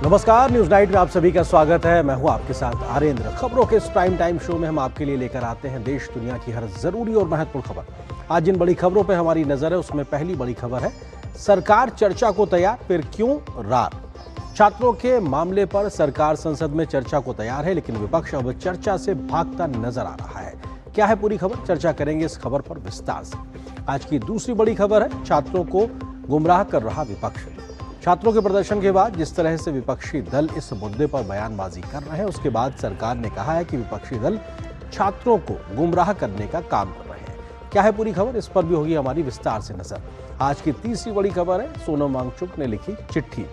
नमस्कार, news night में आप सभी का स्वागत है। मैं हूं आपके साथ आरेंद्र। खबरों के इस प्राइम टाइम शो में हम आपके लिए लेकर आते हैं देश दुनिया की हर जरूरी और महत्वपूर्ण खबर। आज जिन बड़ी खबरों पर हमारी नजर है उसमें पहली बड़ी खबर है, सरकार चर्चा को तैयार, फिर क्यों रार। छात्रों के मामले पर सरकार संसद में चर्चा को तैयार है, लेकिन विपक्ष अब चर्चा से भागता नजर आ रहा है। क्या है पूरी खबर, चर्चा करेंगे इस खबर पर विस्तार से। आज की दूसरी बड़ी खबर है, छात्रों को गुमराह कर रहा विपक्ष। छात्रों के प्रदर्शन के बाद जिस तरह से विपक्षी दल इस मुद्दे पर बयानबाजी कर रहे हैं, उसके बाद सरकार ने कहा है कि विपक्षी दल छात्रों को गुमराह करने का काम कर रहे हैं। क्या है पूरी खबर, इस पर भी होगी हमारी विस्तार से नजर। आज की तीसरी बड़ी खबर है, सोनम वांगचुक ने लिखी चिट्ठी।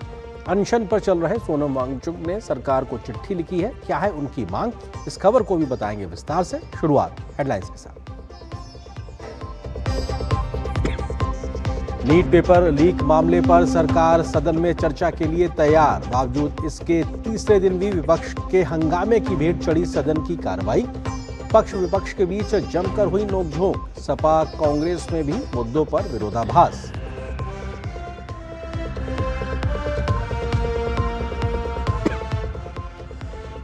अनशन पर चल रहे सोनम वांगचुक ने सरकार को चिट्ठी लिखी है। क्या है उनकी मांग, इस खबर को भी बताएंगे विस्तार से। शुरुआत हेडलाइंस के साथ। नीट पेपर लीक मामले पर सरकार सदन में चर्चा के लिए तैयार। बावजूद इसके तीसरे दिन भी विपक्ष के हंगामे की भेंट चढ़ी सदन की कार्रवाई। पक्ष विपक्ष के बीच जमकर हुई नोकझोंक। सपा कांग्रेस में भी मुद्दों पर विरोधाभास।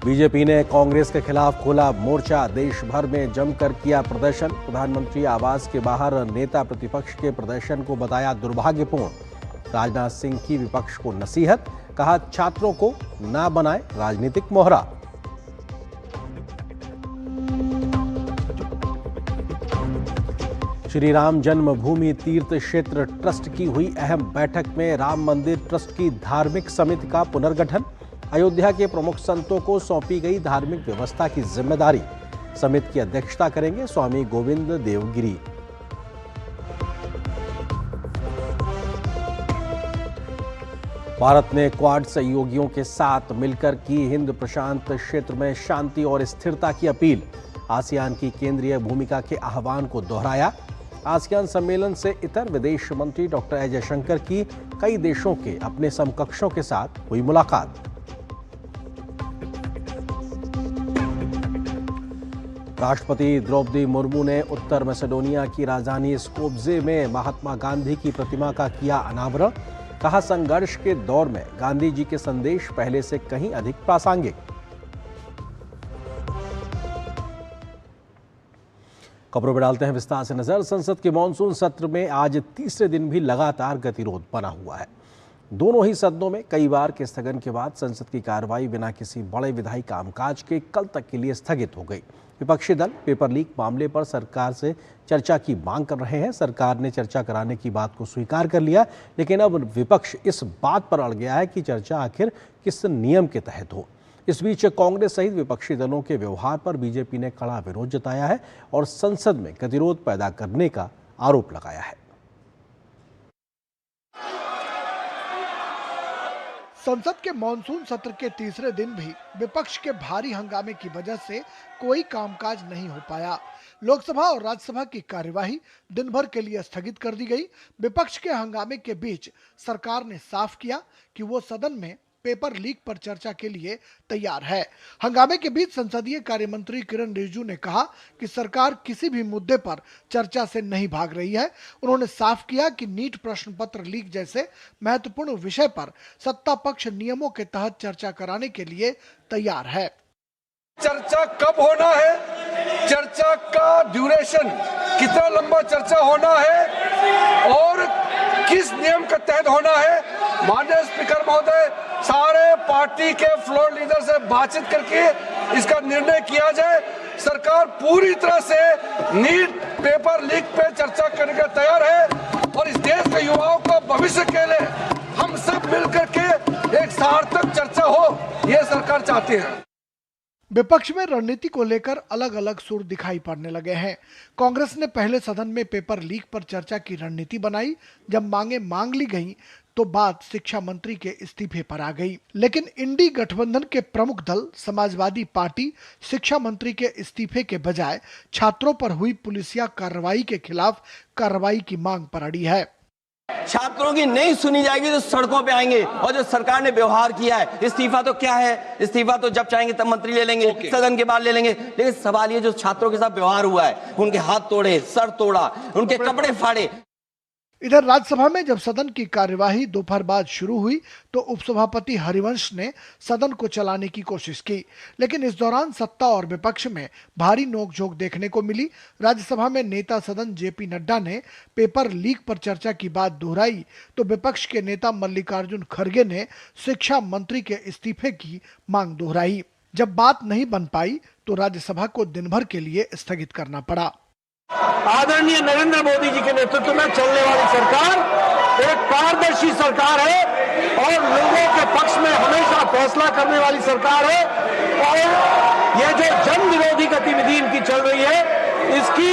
बीजेपी ने कांग्रेस के खिलाफ खोला मोर्चा। देश भर में जमकर किया प्रदर्शन। प्रधानमंत्री आवास के बाहर नेता प्रतिपक्ष के प्रदर्शन को बताया दुर्भाग्यपूर्ण। राजनाथ सिंह की विपक्ष को नसीहत, कहा छात्रों को ना बनाए राजनीतिक मोहरा। श्री राम जन्मभूमि तीर्थ क्षेत्र ट्रस्ट की हुई अहम बैठक में राम मंदिर ट्रस्ट की धार्मिक समिति का पुनर्गठन। अयोध्या के प्रमुख संतों को सौंपी गई धार्मिक व्यवस्था की जिम्मेदारी। समिति की अध्यक्षता करेंगे स्वामी गोविंद देवगिरी। भारत ने क्वाड सहयोगियों के साथ मिलकर की हिंद प्रशांत क्षेत्र में शांति और स्थिरता की अपील। आसियान की केंद्रीय भूमिका के आह्वान को दोहराया। आसियान सम्मेलन से इतर विदेश मंत्री डॉक्टर एस जयशंकर की कई देशों के अपने समकक्षों के साथ हुई मुलाकात। राष्ट्रपति द्रौपदी मुर्मू ने उत्तर मैसेडोनिया की राजधानी स्कोप्जे में महात्मा गांधी की प्रतिमा का किया अनावरण। कहा संघर्ष के दौर में गांधी जी के संदेश पहले से कहीं अधिक प्रासंगिक। खबरों पर डालते हैं विस्तार से नजर। संसद के मॉनसून सत्र में आज तीसरे दिन भी लगातार गतिरोध बना हुआ है। दोनों ही सदनों में कई बार के स्थगन के बाद संसद की कार्रवाई बिना किसी बड़े विधायी कामकाज के कल तक के लिए स्थगित हो गई। विपक्षी दल पेपर लीक मामले पर सरकार से चर्चा की मांग कर रहे हैं। सरकार ने चर्चा कराने की बात को स्वीकार कर लिया, लेकिन अब विपक्ष इस बात पर अड़ गया है कि चर्चा आखिर किस नियम के तहत हो। इस बीच कांग्रेस सहित विपक्षी दलों के व्यवहार पर बीजेपी ने कड़ा विरोध जताया है और संसद में गतिरोध पैदा करने का आरोप लगाया है। संसद के मॉनसून सत्र के तीसरे दिन भी विपक्ष के भारी हंगामे की वजह से कोई कामकाज नहीं हो पाया। लोकसभा और राज्यसभा की कार्यवाही दिन भर के लिए स्थगित कर दी गई। विपक्ष के हंगामे के बीच सरकार ने साफ किया कि वो सदन में पेपर लीक पर चर्चा के लिए तैयार है। हंगामे के बीच संसदीय कार्य मंत्री किरण रिजिजू ने कहा कि सरकार किसी भी मुद्दे पर चर्चा से नहीं भाग रही है। उन्होंने साफ किया कि नीट प्रश्न पत्र लीक जैसे महत्वपूर्ण विषय पर सत्ता पक्ष नियमों के तहत चर्चा कराने के लिए तैयार है। चर्चा कब होना है, चर्चा का ड्यूरेशन कितना लंबा चर्चा होना है और किस नियम के तहत होना है, माननीय स्पीकर महोदय सारे पार्टी के फ्लोर लीडर से बातचीत करके इसका निर्णय किया जाए। सरकार पूरी तरह से नीट पेपर लीक पे चर्चा करने के तैयार है और इस देश के युवाओं का भविष्य के लिए हम सब मिलकर के एक सार्थक चर्चा हो, ये सरकार चाहती है। विपक्ष में रणनीति को लेकर अलग अलग सुर दिखाई पड़ने लगे हैं। कांग्रेस ने पहले सदन में पेपर लीक पर चर्चा की रणनीति बनाई। जब मांगे मांग ली गई तो बात शिक्षा मंत्री के इस्तीफे पर आ गई। लेकिन इंडी गठबंधन के प्रमुख दल समाजवादी पार्टी शिक्षा मंत्री के इस्तीफे के बजाय छात्रों पर हुई पुलिसिया कार्रवाई के खिलाफ कार्रवाई की मांग पर अड़ी है। छात्रों की नहीं सुनी जाएगी तो सड़कों पे आएंगे। और जो सरकार ने व्यवहार किया है, इस्तीफा तो क्या है, इस्तीफा तो जब चाहेंगे तब मंत्री ले लेंगे, सदन के बाद ले लेंगे। लेकिन सवाल ये जो छात्रों के साथ व्यवहार हुआ है, उनके हाथ तोड़े, सर तोड़ा, उनके कपड़े फाड़े। इधर राज्यसभा में जब सदन की कार्यवाही दोपहर बाद शुरू हुई तो उपसभापति हरिवंश ने सदन को चलाने की कोशिश की, लेकिन इस दौरान सत्ता और विपक्ष में भारी नोकझोंक देखने को मिली। राज्यसभा में नेता सदन जेपी नड्डा ने पेपर लीक पर चर्चा की बात दोहराई तो विपक्ष के नेता मल्लिकार्जुन खड़गे ने शिक्षा मंत्री के इस्तीफे की मांग दोहराई। जब बात नहीं बन पाई तो राज्यसभा को दिन भर के लिए स्थगित करना पड़ा। आदरणीय नरेंद्र मोदी जी के नेतृत्व में चलने वाली सरकार एक पारदर्शी सरकार है और लोगों के पक्ष में हमेशा फैसला करने वाली सरकार है। और ये जो जन विरोधी गतिविधि इनकी चल रही है, इसकी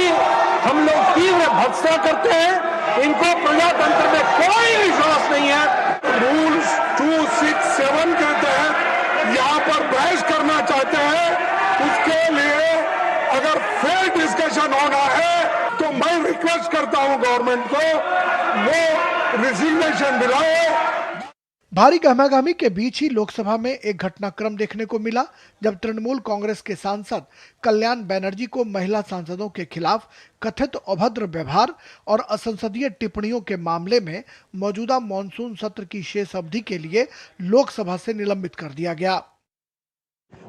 हम लोग तीव्र भर्त्सना करते हैं। इनको प्रजातंत्र में कोई विश्वास नहीं है। रूल्स 267 के तहत यहाँ पर बहस करना चाहते हैं, उसके लिए अगर फेयर डिस्कशन होना है तो मैं रिक्वेस्ट करता हूं गवर्नमेंट को वो रिजिग्नेशन दिलाए। भारी गहमागहमी के बीच ही लोकसभा में एक घटनाक्रम देखने को मिला जब तृणमूल कांग्रेस के सांसद कल्याण बनर्जी को महिला सांसदों के खिलाफ कथित अभद्र व्यवहार और असंसदीय टिप्पणियों के मामले में मौजूदा मॉनसून सत्र की शेष अवधि के लिए लोकसभा से निलंबित कर दिया गया।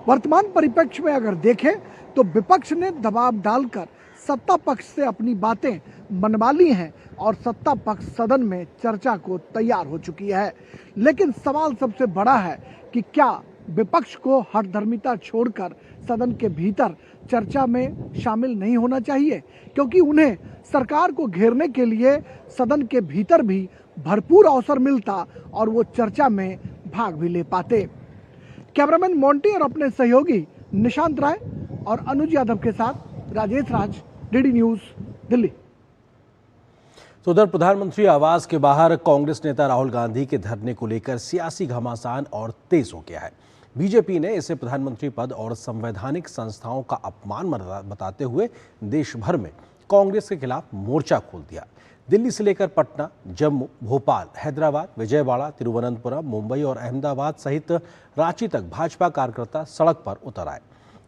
वर्तमान परिप्रेक्ष्य में अगर देखें तो विपक्ष ने दबाव डालकर सत्ता पक्ष से अपनी बातें मनवा ली हैं और सत्ता पक्ष सदन में चर्चा को तैयार हो चुकी है। लेकिन सवाल सबसे बड़ा है कि क्या विपक्ष को हठधर्मिता छोड़कर सदन के भीतर चर्चा में शामिल नहीं होना चाहिए, क्योंकि उन्हें सरकार को घेरने के लिए सदन के भीतर भी भरपूर अवसर मिलता और वो चर्चा में भाग भी ले पाते। कैमरामैन मोंटी और अपने सहयोगी निशांत राय और अनुज यादव के साथ राजेश राज, डीडी न्यूज, दिल्ली। तो उधर प्रधानमंत्री आवास के बाहर कांग्रेस नेता राहुल गांधी के धरने को लेकर सियासी घमासान और तेज हो गया है। बीजेपी ने इसे प्रधानमंत्री पद और संवैधानिक संस्थाओं का अपमान बताते हुए देश भर में कांग्रेस के खिलाफ मोर्चा खोल दिया। दिल्ली से लेकर पटना, जम्मू, भोपाल, हैदराबाद, विजयवाड़ा, तिरुवनंतपुरम, मुंबई और अहमदाबाद सहित रांची तक भाजपा कार्यकर्ता सड़क पर उतर आए।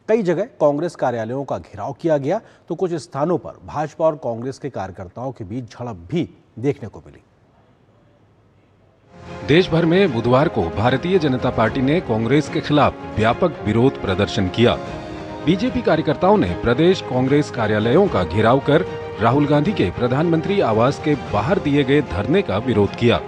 कई जगह कांग्रेस कार्यालयों का घेराव किया गया तो कुछ स्थानों पर भाजपा और कांग्रेस के कार्यकर्ताओं के बीच झड़प भी देखने को मिली। देश भर में बुधवार को भारतीय जनता पार्टी ने कांग्रेस के खिलाफ व्यापक विरोध प्रदर्शन किया। बीजेपी कार्यकर्ताओं ने प्रदेश कांग्रेस कार्यालयों का घेराव कर राहुल गांधी के प्रधानमंत्री आवास के बाहर दिए गए धरने का विरोध किया।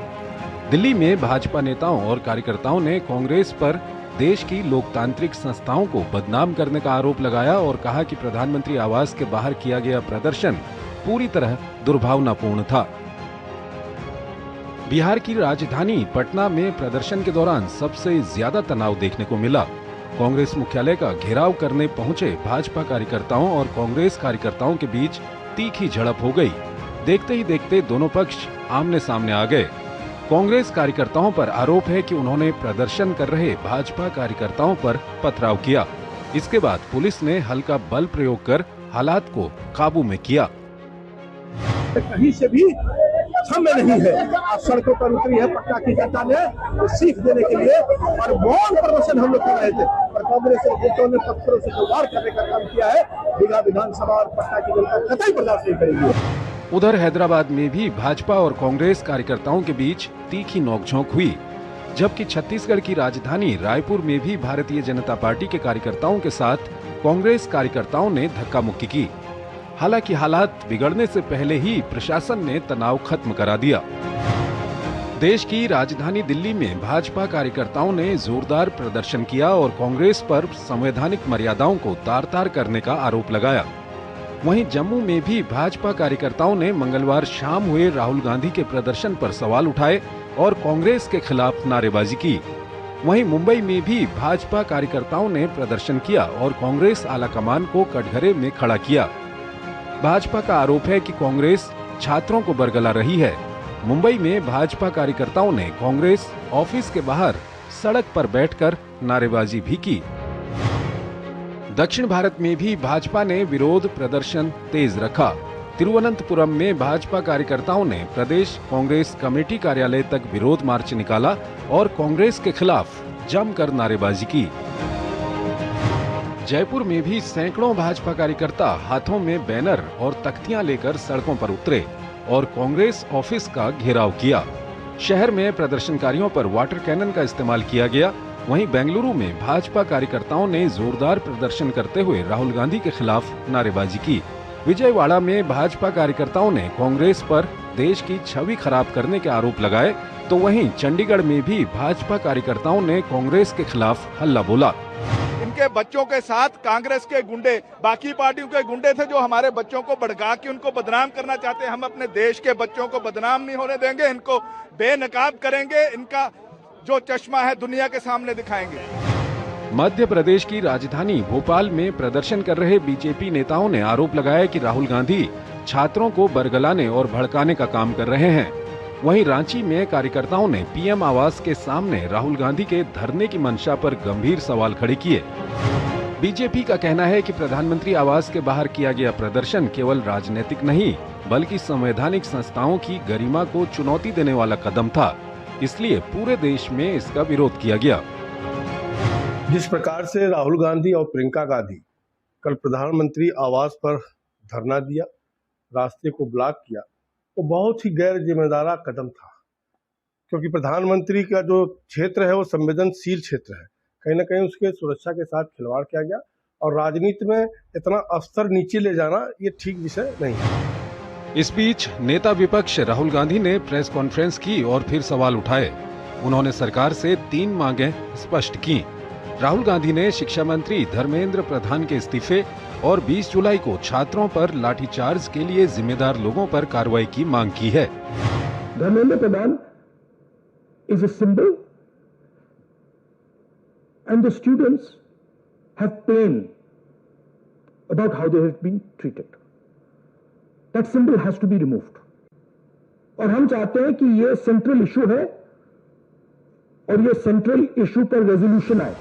दिल्ली में भाजपा नेताओं और कार्यकर्ताओं ने कांग्रेस पर देश की लोकतांत्रिक संस्थाओं को बदनाम करने का आरोप लगाया और कहा कि प्रधानमंत्री आवास के बाहर किया गया प्रदर्शन पूरी तरह दुर्भावनापूर्ण था। बिहार की राजधानी पटना में प्रदर्शन के दौरान सबसे ज्यादा तनाव देखने को मिला। कांग्रेस मुख्यालय का घेराव करने पहुंचे भाजपा कार्यकर्ताओं और कांग्रेस कार्यकर्ताओं के बीच तीखी झड़प हो गई। देखते ही देखते दोनों पक्ष आमने सामने आ गए। कांग्रेस कार्यकर्ताओं पर आरोप है कि उन्होंने प्रदर्शन कर रहे भाजपा कार्यकर्ताओं पर पथराव किया। इसके बाद पुलिस ने हल्का बल प्रयोग कर हालात को काबू में किया। कहीं से भी क्षम्य नहीं है। सड़कों पर उतरी है पटना की जनता ने सीख देने के लिए और मौन प्रदर्शन हम लोग कर रहे थे और कांग्रेस नेताओं ने पत्थरों से गुबार करने का काम किया है। दीघा विधानसभा और पटना की जनता कतई बर्दाश्त नहीं करेगी। उधर हैदराबाद में भी भाजपा और कांग्रेस कार्यकर्ताओं के बीच तीखी नोकझोंक हुई, जबकि छत्तीसगढ़ की राजधानी रायपुर में भी भारतीय जनता पार्टी के कार्यकर्ताओं के साथ कांग्रेस कार्यकर्ताओं ने धक्का मुक्की की। हालांकि हालात बिगड़ने से पहले ही प्रशासन ने तनाव खत्म करा दिया। देश की राजधानी दिल्ली में भाजपा कार्यकर्ताओं ने जोरदार प्रदर्शन किया और कांग्रेस पर संवैधानिक मर्यादाओं को तार-तार करने का आरोप लगाया। वहीं जम्मू में भी भाजपा कार्यकर्ताओं ने मंगलवार शाम हुए राहुल गांधी के प्रदर्शन पर सवाल उठाए और कांग्रेस के खिलाफ नारेबाजी की। वहीं मुंबई में भी भाजपा कार्यकर्ताओं ने प्रदर्शन किया और कांग्रेस आलाकमान को कटघरे में खड़ा किया। भाजपा का आरोप है कि कांग्रेस छात्रों को बरगला रही है। मुंबई में भाजपा कार्यकर्ताओं ने कांग्रेस ऑफिस के बाहर सड़क पर बैठकर नारेबाजी भी की। दक्षिण भारत में भी भाजपा ने विरोध प्रदर्शन तेज रखा। तिरुवनंतपुरम में भाजपा कार्यकर्ताओं ने प्रदेश कांग्रेस कमेटी कार्यालय तक विरोध मार्च निकाला और कांग्रेस के खिलाफ जमकर नारेबाजी की। जयपुर में भी सैकड़ों भाजपा कार्यकर्ता हाथों में बैनर और तख्तियां लेकर सड़कों पर उतरे। और कांग्रेस ऑफिस का घेराव किया। शहर में प्रदर्शनकारियों पर वाटर कैनन का इस्तेमाल किया गया। वहीं बेंगलुरु में भाजपा कार्यकर्ताओं ने जोरदार प्रदर्शन करते हुए राहुल गांधी के खिलाफ नारेबाजी की। विजयवाड़ा में भाजपा कार्यकर्ताओं ने कांग्रेस पर देश की छवि खराब करने के आरोप लगाए, तो वहीं चंडीगढ़ में भी भाजपा कार्यकर्ताओं ने कांग्रेस के खिलाफ हल्ला बोला। इनके बच्चों के साथ कांग्रेस के गुंडे, बाकी पार्टियों के गुंडे थे जो हमारे बच्चों को भड़का के उनको बदनाम करना चाहते हैं। हम अपने देश के बच्चों को बदनाम नहीं होने देंगे, इनको बेनकाब करेंगे, इनका जो चश्मा है दुनिया के सामने दिखाएंगे। मध्य प्रदेश की राजधानी भोपाल में प्रदर्शन कर रहे बीजेपी नेताओं ने आरोप लगाया कि राहुल गांधी छात्रों को बरगलाने और भड़काने का काम कर रहे हैं। वहीं रांची में कार्यकर्ताओं ने पीएम आवास के सामने राहुल गांधी के धरने की मंशा पर गंभीर सवाल खड़े किए। बीजेपी का कहना है कि प्रधानमंत्री आवास के बाहर किया गया प्रदर्शन केवल राजनीतिक नहीं, बल्कि संवैधानिक संस्थाओं की गरिमा को चुनौती देने वाला कदम था, इसलिए पूरे देश में इसका विरोध किया गया। जिस प्रकार से राहुल गांधी और प्रियंका गांधी कल प्रधानमंत्री आवास पर धरना दिया, रास्ते को ब्लॉक किया, वो बहुत ही गैर जिम्मेदारा कदम था, क्योंकि प्रधानमंत्री का जो क्षेत्र है वो संवेदनशील क्षेत्र है। कहीं ना कहीं उसके सुरक्षा के साथ खिलवाड़ किया गया और राजनीति में इतना स्तर नीचे ले जाना ये ठीक विषय नहीं है। इस बीच नेता विपक्ष राहुल गांधी ने प्रेस कॉन्फ्रेंस की और फिर सवाल उठाए। उन्होंने सरकार से 3 मांगें स्पष्ट की। राहुल गांधी ने शिक्षा मंत्री धर्मेंद्र प्रधान के इस्तीफे और 20 जुलाई को छात्रों पर लाठीचार्ज के लिए जिम्मेदार लोगों पर कार्रवाई की मांग की है। Dharmendra Pradhan is a symbol and the students have pain about how they have been treated. That symbol has to be removed. और हम चाहते हैं कि ये सेंट्रल इशू है और ये सेंट्रल इशू पर रेजोल्यूशन आए।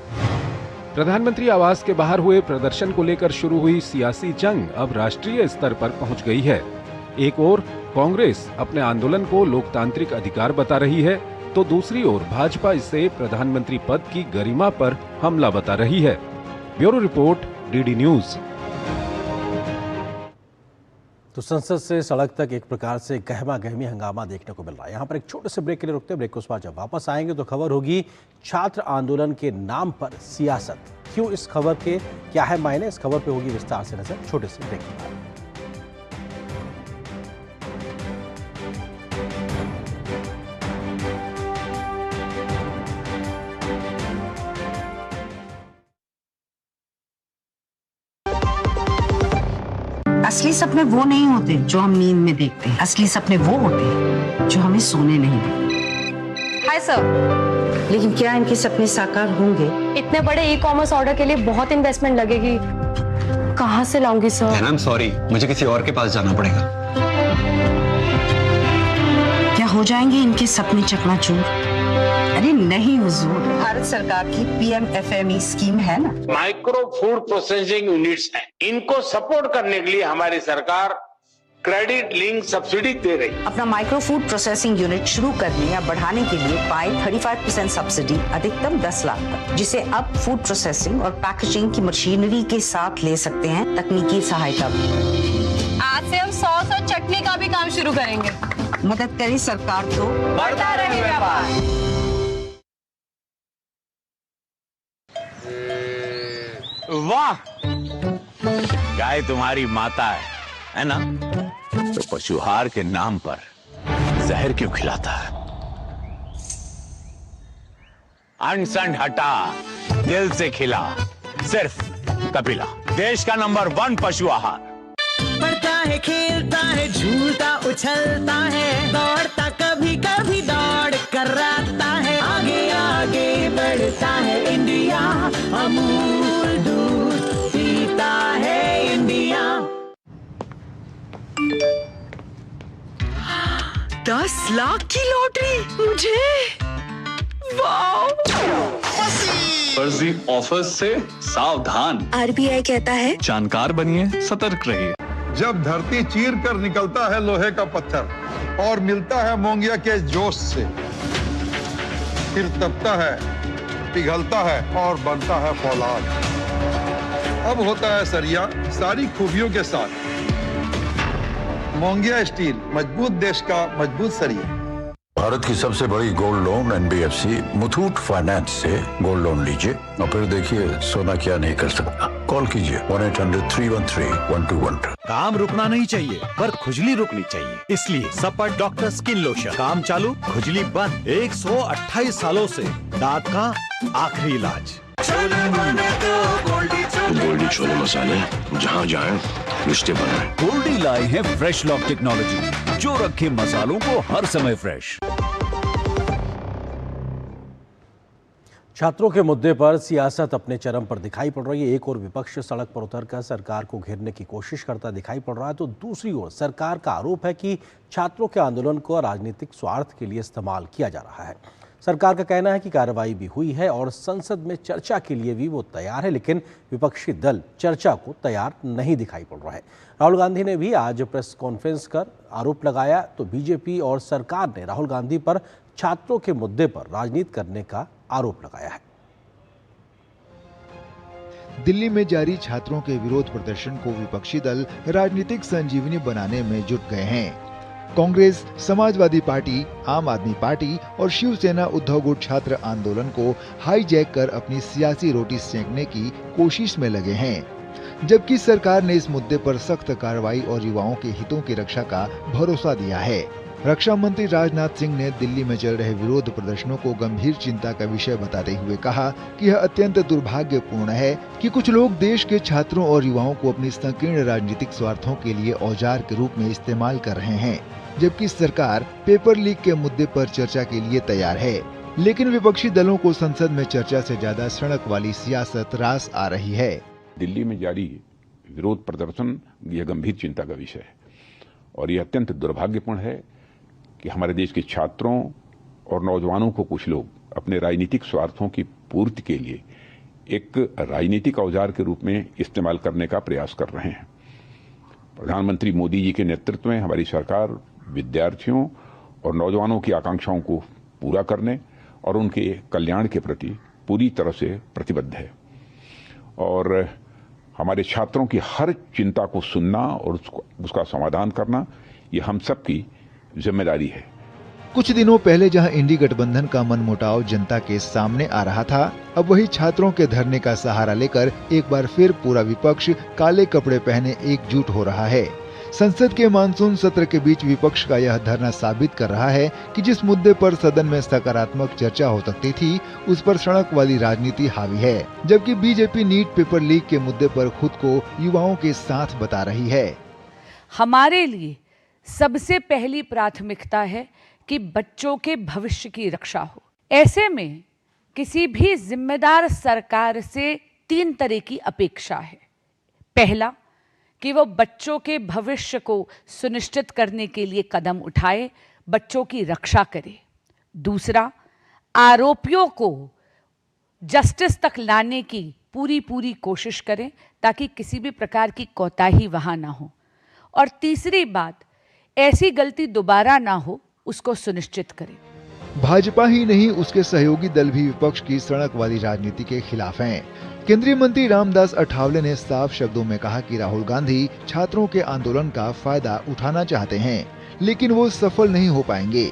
प्रधानमंत्री आवास के बाहर हुए प्रदर्शन को लेकर शुरू हुई सियासी जंग अब राष्ट्रीय स्तर पर पहुंच गई है। एक ओर कांग्रेस अपने आंदोलन को लोकतांत्रिक अधिकार बता रही है, तो दूसरी ओर भाजपा इसे प्रधानमंत्री पद की गरिमा पर हमला बता रही है। Bureau report, DD news. तो संसद से सड़क तक एक प्रकार से गहमा गहमी हंगामा देखने को मिल रहा है। यहाँ पर एक छोटे से ब्रेक के लिए रुकते हैं। ब्रेक के बाद जब वापस आएंगे तो खबर होगी छात्र आंदोलन के नाम पर सियासत। क्यों इस खबर के क्या है मायने, इस खबर पे होगी विस्तार से नजर छोटे से ब्रेक के बाद। असली सपने वो नहीं होते जो हम नींद में देखते हैं। असली सपने वो होते हैं जो हमें सोने नहीं देते। Hi sir. लेकिन क्या इनके सपने साकार होंगे? इतने बड़े ई कॉमर्स ऑर्डर के लिए बहुत इन्वेस्टमेंट लगेगी, कहाँ से लाऊंगी सर? मैडम सॉरी, मुझे किसी और के पास जाना पड़ेगा। क्या हो जाएंगे इनके सपने चकनाचूर? अरे नहीं हुजूर, भारत सरकार की PMFME स्कीम है ना, माइक्रो फूड प्रोसेसिंग यूनिट्स हैं। इनको सपोर्ट करने के लिए हमारी सरकार क्रेडिट लिंक सब्सिडी दे रही। अपना माइक्रो फूड प्रोसेसिंग यूनिट शुरू करने या बढ़ाने के लिए पाए 35% सब्सिडी अधिकतम 10 लाख तक, जिसे अब फूड प्रोसेसिंग और पैकेजिंग की मशीनरी के साथ ले सकते हैं तकनीकी सहायता भी। आज से हम सॉस और चटनी का भी काम शुरू करेंगे। मदद करे सरकार तो बढ़ता रहे व्यापार। वाह, गाय तुम्हारी माता है ना? तो पशुहार के नाम पर जहर क्यों खिलाता है? अनसन हटा, दिल से खिला, सिर्फ कपिला, देश का नंबर 1 पशु आहार। बढ़ता है, खेलता है, झूलता उछलता है, दौड़ता कभी कभी दौड़ कराता है, आगे आगे बढ़ता है इंडिया, अमूल दूध पीता है इंडिया। 10 लाख की लॉटरी मुझे, वाओ! फर्जी ऑफर से सावधान। RBI कहता है जानकार बनिए, सतर्क रहिए। जब धरती चीर कर निकलता है लोहे का पत्थर और मिलता है मोंगिया के जोश से, फिर तपता है, पिघलता है और बनता है फौलाद। अब होता है सरिया सारी खूबियों के साथ, मोंगिया स्टील, मजबूत देश का मजबूत सरिया। भारत की सबसे बड़ी gold loan NBFC Muthoot finance से गोल्ड लोन लीजिए और फिर देखिए सोना क्या नहीं कर सकता। कॉल कीजिए 1-800-313-1212। काम रुकना नहीं चाहिए पर खुजली रुकनी चाहिए, इसलिए सपर डॉक्टर स्किन लोशन। काम चालू, खुजली बंद। 128 सालों से दांत का आखिरी इलाज। गोल्डी छोले मसाले, जहाँ जाए रिश्ते बनाए। गोल्डी लाए हैं फ्रेश लॉक टेक्नोलॉजी, जो रखे मसालों को हर समय फ्रेश। छात्रों के मुद्दे पर सियासत अपने चरम पर दिखाई पड़ रही है। एक और विपक्ष सड़क पर उतरकर सरकार को घेरने की कोशिश करता दिखाई पड़ रहा है, तो दूसरी ओर सरकार का आरोप है कि छात्रों के आंदोलन को राजनीतिक स्वार्थ के लिए इस्तेमाल किया जा रहा है। सरकार का कहना है कि कार्रवाई भी हुई है और संसद में चर्चा के लिए भी वो तैयार है, लेकिन विपक्षी दल चर्चा को तैयार नहीं दिखाई पड़ रहा है। राहुल गांधी ने भी आज प्रेस कॉन्फ्रेंस कर आरोप लगाया, तो बीजेपी और सरकार ने राहुल गांधी पर छात्रों के मुद्दे पर राजनीति करने का आरोप लगाया है। दिल्ली में जारी छात्रों के विरोध प्रदर्शन को विपक्षी दल राजनीतिक संजीवनी बनाने में जुट गए हैं। कांग्रेस, समाजवादी पार्टी, आम आदमी पार्टी और शिवसेना उद्धव गुट छात्र आंदोलन को हाईजैक कर अपनी सियासी रोटी सेंकने की कोशिश में लगे हैं, जबकि सरकार ने इस मुद्दे पर सख्त कार्रवाई और युवाओं के हितों की रक्षा का भरोसा दिया है। रक्षा मंत्री राजनाथ सिंह ने दिल्ली में चल रहे विरोध प्रदर्शनों को गंभीर चिंता का विषय बताते हुए कहा कि यह अत्यंत दुर्भाग्यपूर्ण है कि कुछ लोग देश के छात्रों और युवाओं को अपनी संकीर्ण राजनीतिक स्वार्थों के लिए औजार के रूप में इस्तेमाल कर रहे हैं, जबकि सरकार पेपर लीक के मुद्दे पर चर्चा के लिए तैयार है। लेकिन विपक्षी दलों को संसद में चर्चा से ज्यादा सड़क वाली सियासत रास आ रही है। दिल्ली में जारी विरोध प्रदर्शन यह गंभीर चिंता का विषय है और यह अत्यंत दुर्भाग्यपूर्ण है कि हमारे देश के छात्रों और नौजवानों को कुछ लोग अपने राजनीतिक स्वार्थों की पूर्ति के लिए एक राजनीतिक औजार के रूप में इस्तेमाल करने का प्रयास कर रहे हैं। प्रधानमंत्री मोदी जी के नेतृत्व में हमारी सरकार विद्यार्थियों और नौजवानों की आकांक्षाओं को पूरा करने और उनके कल्याण के प्रति पूरी तरह से प्रतिबद्ध है और हमारे छात्रों की हर चिंता को सुनना और उसका समाधान करना ये हम सबकी जिम्मेदारी है। कुछ दिनों पहले जहां इंडी गठबंधन का मनमुटाव जनता के सामने आ रहा था, अब वही छात्रों के धरने का सहारा लेकर एक बार फिर पूरा विपक्ष काले कपड़े पहने एकजुट हो रहा है। संसद के मानसून सत्र के बीच विपक्ष का यह धरना साबित कर रहा है कि जिस मुद्दे पर सदन में सकारात्मक चर्चा हो सकती थी, उस पर सड़क वाली राजनीति हावी है, जबकि बीजेपी नीट पेपर लीक के मुद्दे पर खुद को युवाओं के साथ बता रही है। हमारे लिए सबसे पहली प्राथमिकता है कि बच्चों के भविष्य की रक्षा हो। ऐसे में किसी भी जिम्मेदार सरकार से 3 तरह की अपेक्षा है। पहला, कि वो बच्चों के भविष्य को सुनिश्चित करने के लिए कदम उठाए, बच्चों की रक्षा करे। दूसरा, आरोपियों को जस्टिस तक लाने की पूरी कोशिश करें ताकि किसी भी प्रकार की कोताही वहां ना हो। और तीसरी बात, ऐसी गलती दोबारा ना हो, उसको सुनिश्चित करें। भाजपा ही नहीं, उसके सहयोगी दल भी विपक्ष की सड़क वाली राजनीति के खिलाफ हैं। केंद्रीय मंत्री रामदास अठावले ने साफ शब्दों में कहा कि राहुल गांधी छात्रों के आंदोलन का फायदा उठाना चाहते हैं, लेकिन वो सफल नहीं हो पाएंगे।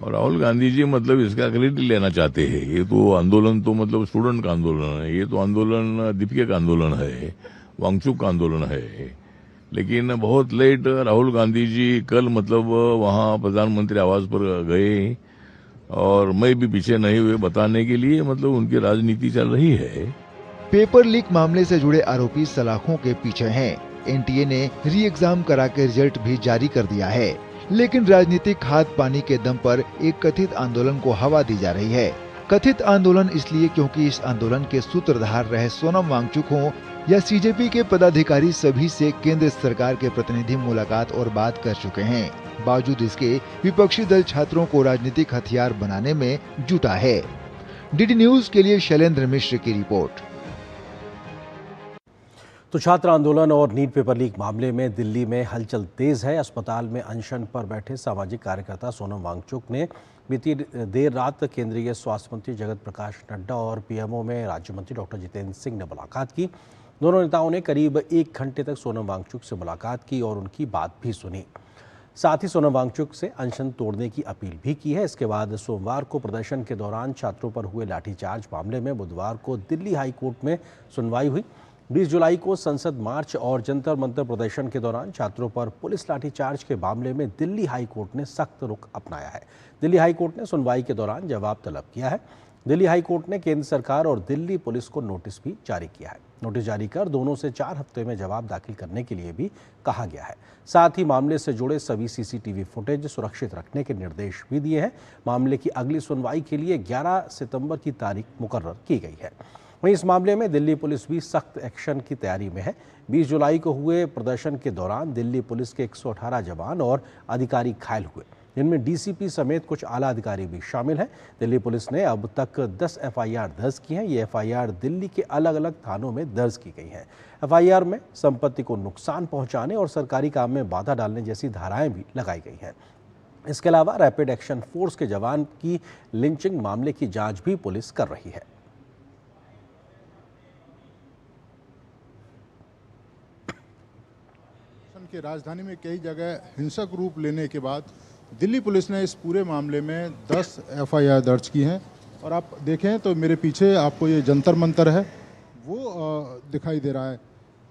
और राहुल गांधी जी मतलब इसका क्रेडिट लेना चाहते हैं। ये तो आंदोलन तो मतलब स्टूडेंट का आंदोलन है, ये तो आंदोलन दीपिका का आंदोलन है, वांगचुक का आंदोलन है। लेकिन बहुत लेट राहुल गांधी जी कल मतलब वहाँ प्रधानमंत्री आवास पर गए और मैं भी पीछे नहीं हुए बताने के लिए, मतलब उनकी राजनीति चल रही है। पेपर लीक मामले से जुड़े आरोपी सलाखों के पीछे हैं। एनटीए ने री एग्जाम करा के रिजल्ट भी जारी कर दिया है, लेकिन राजनीतिक खाद पानी के दम पर एक कथित आंदोलन को हवा दी जा रही है। कथित आंदोलन इसलिए क्योंकि इस आंदोलन के सूत्रधार रहे सोनम वांगचुक हों या सीजेपी के पदाधिकारी, सभी से केंद्र सरकार के प्रतिनिधि मुलाकात और बात कर चुके हैं। बावजूद इसके विपक्षी दल छात्रों को राजनीतिक हथियार बनाने में जुटा है। डीडी न्यूज के लिए शैलेंद्र मिश्र की रिपोर्ट। तो छात्र आंदोलन और नीट पेपर लीक मामले में दिल्ली में हलचल तेज है। अस्पताल में अनशन पर बैठे सामाजिक कार्यकर्ता सोनम वांगचुक ने बीती देर रात केंद्रीय स्वास्थ्य मंत्री जगत प्रकाश नड्डा और पीएमओ में राज्य मंत्री डॉक्टर जितेंद्र सिंह ने मुलाकात की। दोनों नेताओं ने करीब 1 घंटे तक सोनम वांगचुक से मुलाकात की और उनकी बात भी सुनी। साथ ही सोनम वांगचुक से अनशन तोड़ने की अपील भी की है। इसके बाद सोमवार को प्रदर्शन के दौरान छात्रों पर हुए लाठीचार्ज मामले में बुधवार को दिल्ली हाई कोर्ट में सुनवाई हुई। 20 जुलाई को संसद मार्च और जंतर मंतर प्रदर्शन के दौरान छात्रों पर पुलिस लाठीचार्ज के मामले में दिल्ली हाई कोर्ट ने सख्त रुख अपनाया है। दिल्ली हाई कोर्ट ने सुनवाई के दौरान जवाब तलब किया है। दिल्ली हाई कोर्ट ने केंद्र सरकार और दिल्ली पुलिस को नोटिस भी जारी किया है। नोटिस जारी कर दोनों से 4 हफ्ते में जवाब दाखिल करने के लिए भी कहा गया है। साथ ही मामले से जुड़े सभी सीसीटीवी फुटेज सुरक्षित रखने के निर्देश भी दिए हैं। मामले की अगली सुनवाई के लिए 11 सितंबर की तारीख मुकर्रर की गई है। वहीं इस मामले में दिल्ली पुलिस भी सख्त एक्शन की तैयारी में है। 20 जुलाई को हुए प्रदर्शन के दौरान दिल्ली पुलिस के 118 जवान और अधिकारी घायल हुए, जिनमें डीसीपी समेत कुछ आला अधिकारी भी शामिल हैं। दिल्ली पुलिस ने अब तक 10 एफआईआर दर्ज की हैं। ये एफआईआर दिल्ली के अलग अलग थानों में दर्ज की गई हैं। एफआईआर में संपत्ति को नुकसान पहुंचाने और सरकारी काम में बाधा डालने जैसी धाराएं भी लगाई गई हैं। इसके अलावा रैपिड एक्शन फोर्स के जवान की लिंचिंग मामले की जांच भी पुलिस कर रही है। की राजधानी में कई जगह हिंसक रूप लेने के बाद दिल्ली पुलिस ने इस पूरे मामले में 10 एफआईआर दर्ज की हैं। और आप देखें तो मेरे पीछे आपको ये जंतर मंतर है वो दिखाई दे रहा है।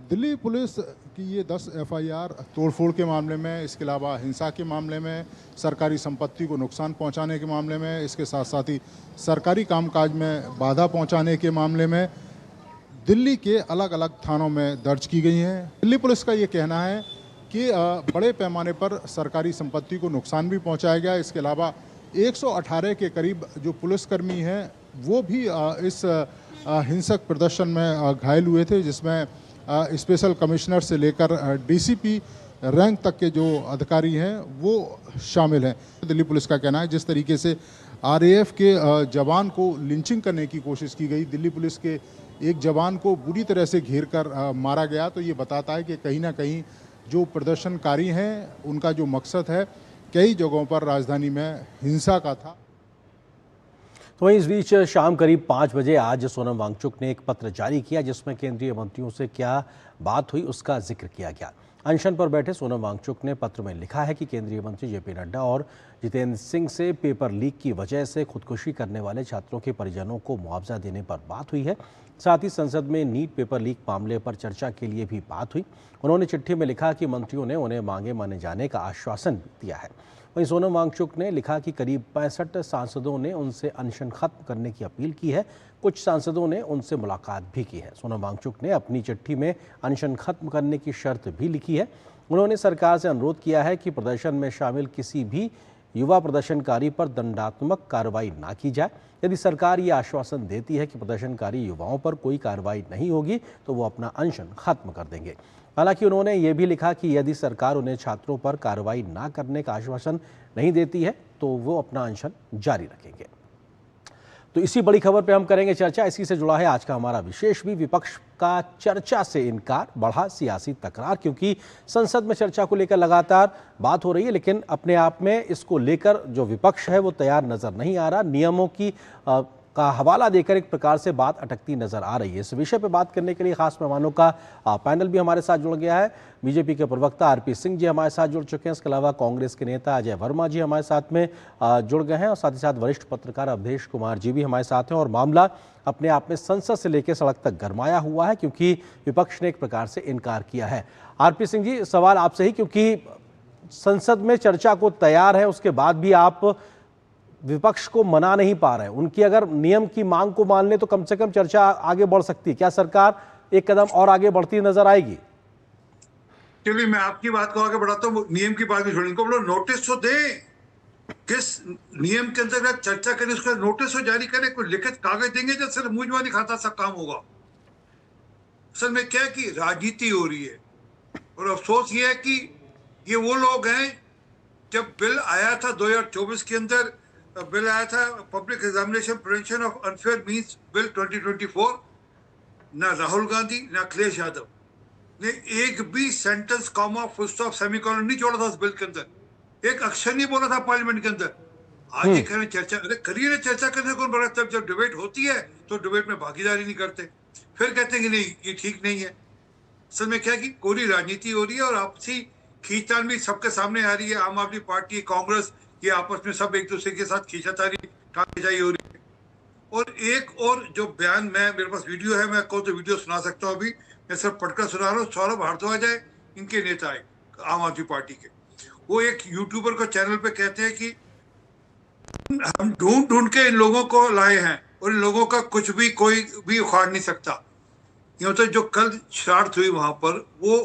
दिल्ली पुलिस की ये 10 एफआईआर तोड़फोड़ के मामले में, इसके अलावा हिंसा के मामले में, सरकारी संपत्ति को नुकसान पहुंचाने के मामले में, इसके साथ साथ ही सरकारी कामकाज में बाधा पहुंचाने के मामले में दिल्ली के अलग अलग थानों में दर्ज की गई हैं। दिल्ली पुलिस का ये कहना है कि बड़े पैमाने पर सरकारी संपत्ति को नुकसान भी पहुंचाया गया। इसके अलावा 118 के करीब जो पुलिसकर्मी हैं वो भी इस हिंसक प्रदर्शन में घायल हुए थे, जिसमें स्पेशल कमिश्नर से लेकर डीसीपी रैंक तक के जो अधिकारी हैं वो शामिल हैं। दिल्ली पुलिस का कहना है जिस तरीके से आरएएफ के जवान को लिंचिंग करने की कोशिश की गई, दिल्ली पुलिस के एक जवान को बुरी तरह से घेर कर मारा गया, तो ये बताता है कि कहीं ना कहीं जो प्रदर्शनकारी हैं उनका जो मकसद है कई जगहों पर राजधानी में हिंसा का था। तो वहीं इस बीच शाम करीब 5 बजे आज सोनम वांगचुक ने एक पत्र जारी किया, जिसमें केंद्रीय मंत्रियों से क्या बात हुई उसका जिक्र किया गया। अनशन पर बैठे सोनम वांगचुक ने पत्र में लिखा है कि केंद्रीय मंत्री जेपी नड्डा और जितेंद्र सिंह से पेपर लीक की वजह से खुदकुशी करने वाले छात्रों के परिजनों को मुआवजा देने पर बात हुई है। साथ ही संसद में नीट पेपर लीक मामले पर चर्चा के लिए भी बात हुई। उन्होंने चिट्ठी में लिखा कि मंत्रियों ने उन्हें मांगे माने जाने का आश्वासन भी दिया है। वहीं सोनम वांगचुक ने लिखा कि करीब 65 सांसदों ने उनसे अनशन खत्म करने की अपील की है। कुछ सांसदों ने उनसे मुलाकात भी की है। सोनम वांगचुक ने अपनी चिट्ठी में अनशन खत्म करने की शर्त भी लिखी है। उन्होंने सरकार से अनुरोध किया है कि प्रदर्शन में शामिल किसी भी युवा प्रदर्शनकारी पर दंडात्मक कार्रवाई ना की जाए। यदि सरकार ये आश्वासन देती है कि प्रदर्शनकारी युवाओं पर कोई कार्रवाई नहीं होगी तो वो अपना अनशन खत्म कर देंगे। हालांकि उन्होंने ये भी लिखा कि यदि सरकार उन्हें छात्रों पर कार्रवाई ना करने का आश्वासन नहीं देती है तो वो अपना अनशन जारी रखेंगे। तो इसी बड़ी खबर पे हम करेंगे चर्चा। इसी से जुड़ा है आज का हमारा विशेष भी, विपक्ष का चर्चा से इनकार, बढ़ा सियासी तकरार। क्योंकि संसद में चर्चा को लेकर लगातार बात हो रही है, लेकिन अपने आप में इसको लेकर जो विपक्ष है वो तैयार नजर नहीं आ रहा। नियमों की का हवाला देकर एक प्रकार से बात अटकती नजर आ रही है। इस विषय पर बात करने के लिए खास मेहमानों का पैनल भी हमारे साथ जुड़ गया है। बीजेपी के प्रवक्ता आरपी सिंह जी हमारे साथ जुड़ चुके हैं। इसके अलावा कांग्रेस के नेता अजय वर्मा जी हमारे साथ में जुड़ गए हैं और साथ ही साथ वरिष्ठ पत्रकार अवधेश कुमार जी भी हमारे साथ हैं। और मामला अपने आप में संसद से लेकर सड़क तक गरमाया हुआ है, क्योंकि विपक्ष ने एक प्रकार से इनकार किया है। आरपी सिंह जी, सवाल आपसे ही, क्योंकि संसद में चर्चा को तैयार है, उसके बाद भी आप विपक्ष को मना नहीं पा रहे हैं। उनकी अगर नियम की मांग को मान ले तो कम से कम चर्चा आगे बढ़ सकती है। क्या सरकार एक कदम और आगे बढ़ती नजर आएगी? चलिए मैं आपकी बात को आगे बढ़ाता हूँ, नियम की बात भी छोड़ेंगे। इनको बोलो नोटिस तो दे, किस नियम के अंतर्गत चर्चा करें उसका नोटिस तो जारी करें, कोई लिखित कागज देंगे जब सिर्फ मुंह खाता सब काम होगा। असल में क्या है कि राजनीति हो रही है, और अफसोस ये है कि ये वो लोग हैं, जब बिल आया था 2024 के अंदर बिल आया था public examination prevention of unfair means bill 2024, ना राहुल गांधी ना अखिलेश यादव ने एक भी sentence, comma, full stop, semicolon नहीं जोड़ा था उस बिल के अंदर, एक अक्षर नहीं बोला था पार्लियामेंट के अंदर। आज ये करें चर्चा, अरे करिए ना चर्चा करने कौन बड़ा, तब जब डिबेट होती है तो डिबेट में भागीदारी नहीं करते। फिर कहते हैं कि नहीं ये ठीक नहीं है। असल में क्या है कि कोरी राजनीति हो रही है और आपसी खींचतान भी सबके सामने आ रही है। आम आदमी पार्टी, कांग्रेस, ये आपस में सब एक दूसरे के साथ खींचाई हो रही है। और एक और जो बयान मेरे पास वीडियो है, मैं कहूँ तो वीडियो सुना सकता हूँ। अभी मैं सिर्फ पढ़कर सुना रहा हूँ। सौरभ भारद्वाज है, इनके नेता है आम आदमी पार्टी के। वो एक यूट्यूबर को चैनल पे कहते हैं कि हम ढूंढ ढूंढ के इन लोगों को लाए हैं और इन लोगों का कुछ भी कोई भी उखाड़ नहीं सकता। ये तो जो कल शरारत हुई वहां पर, वो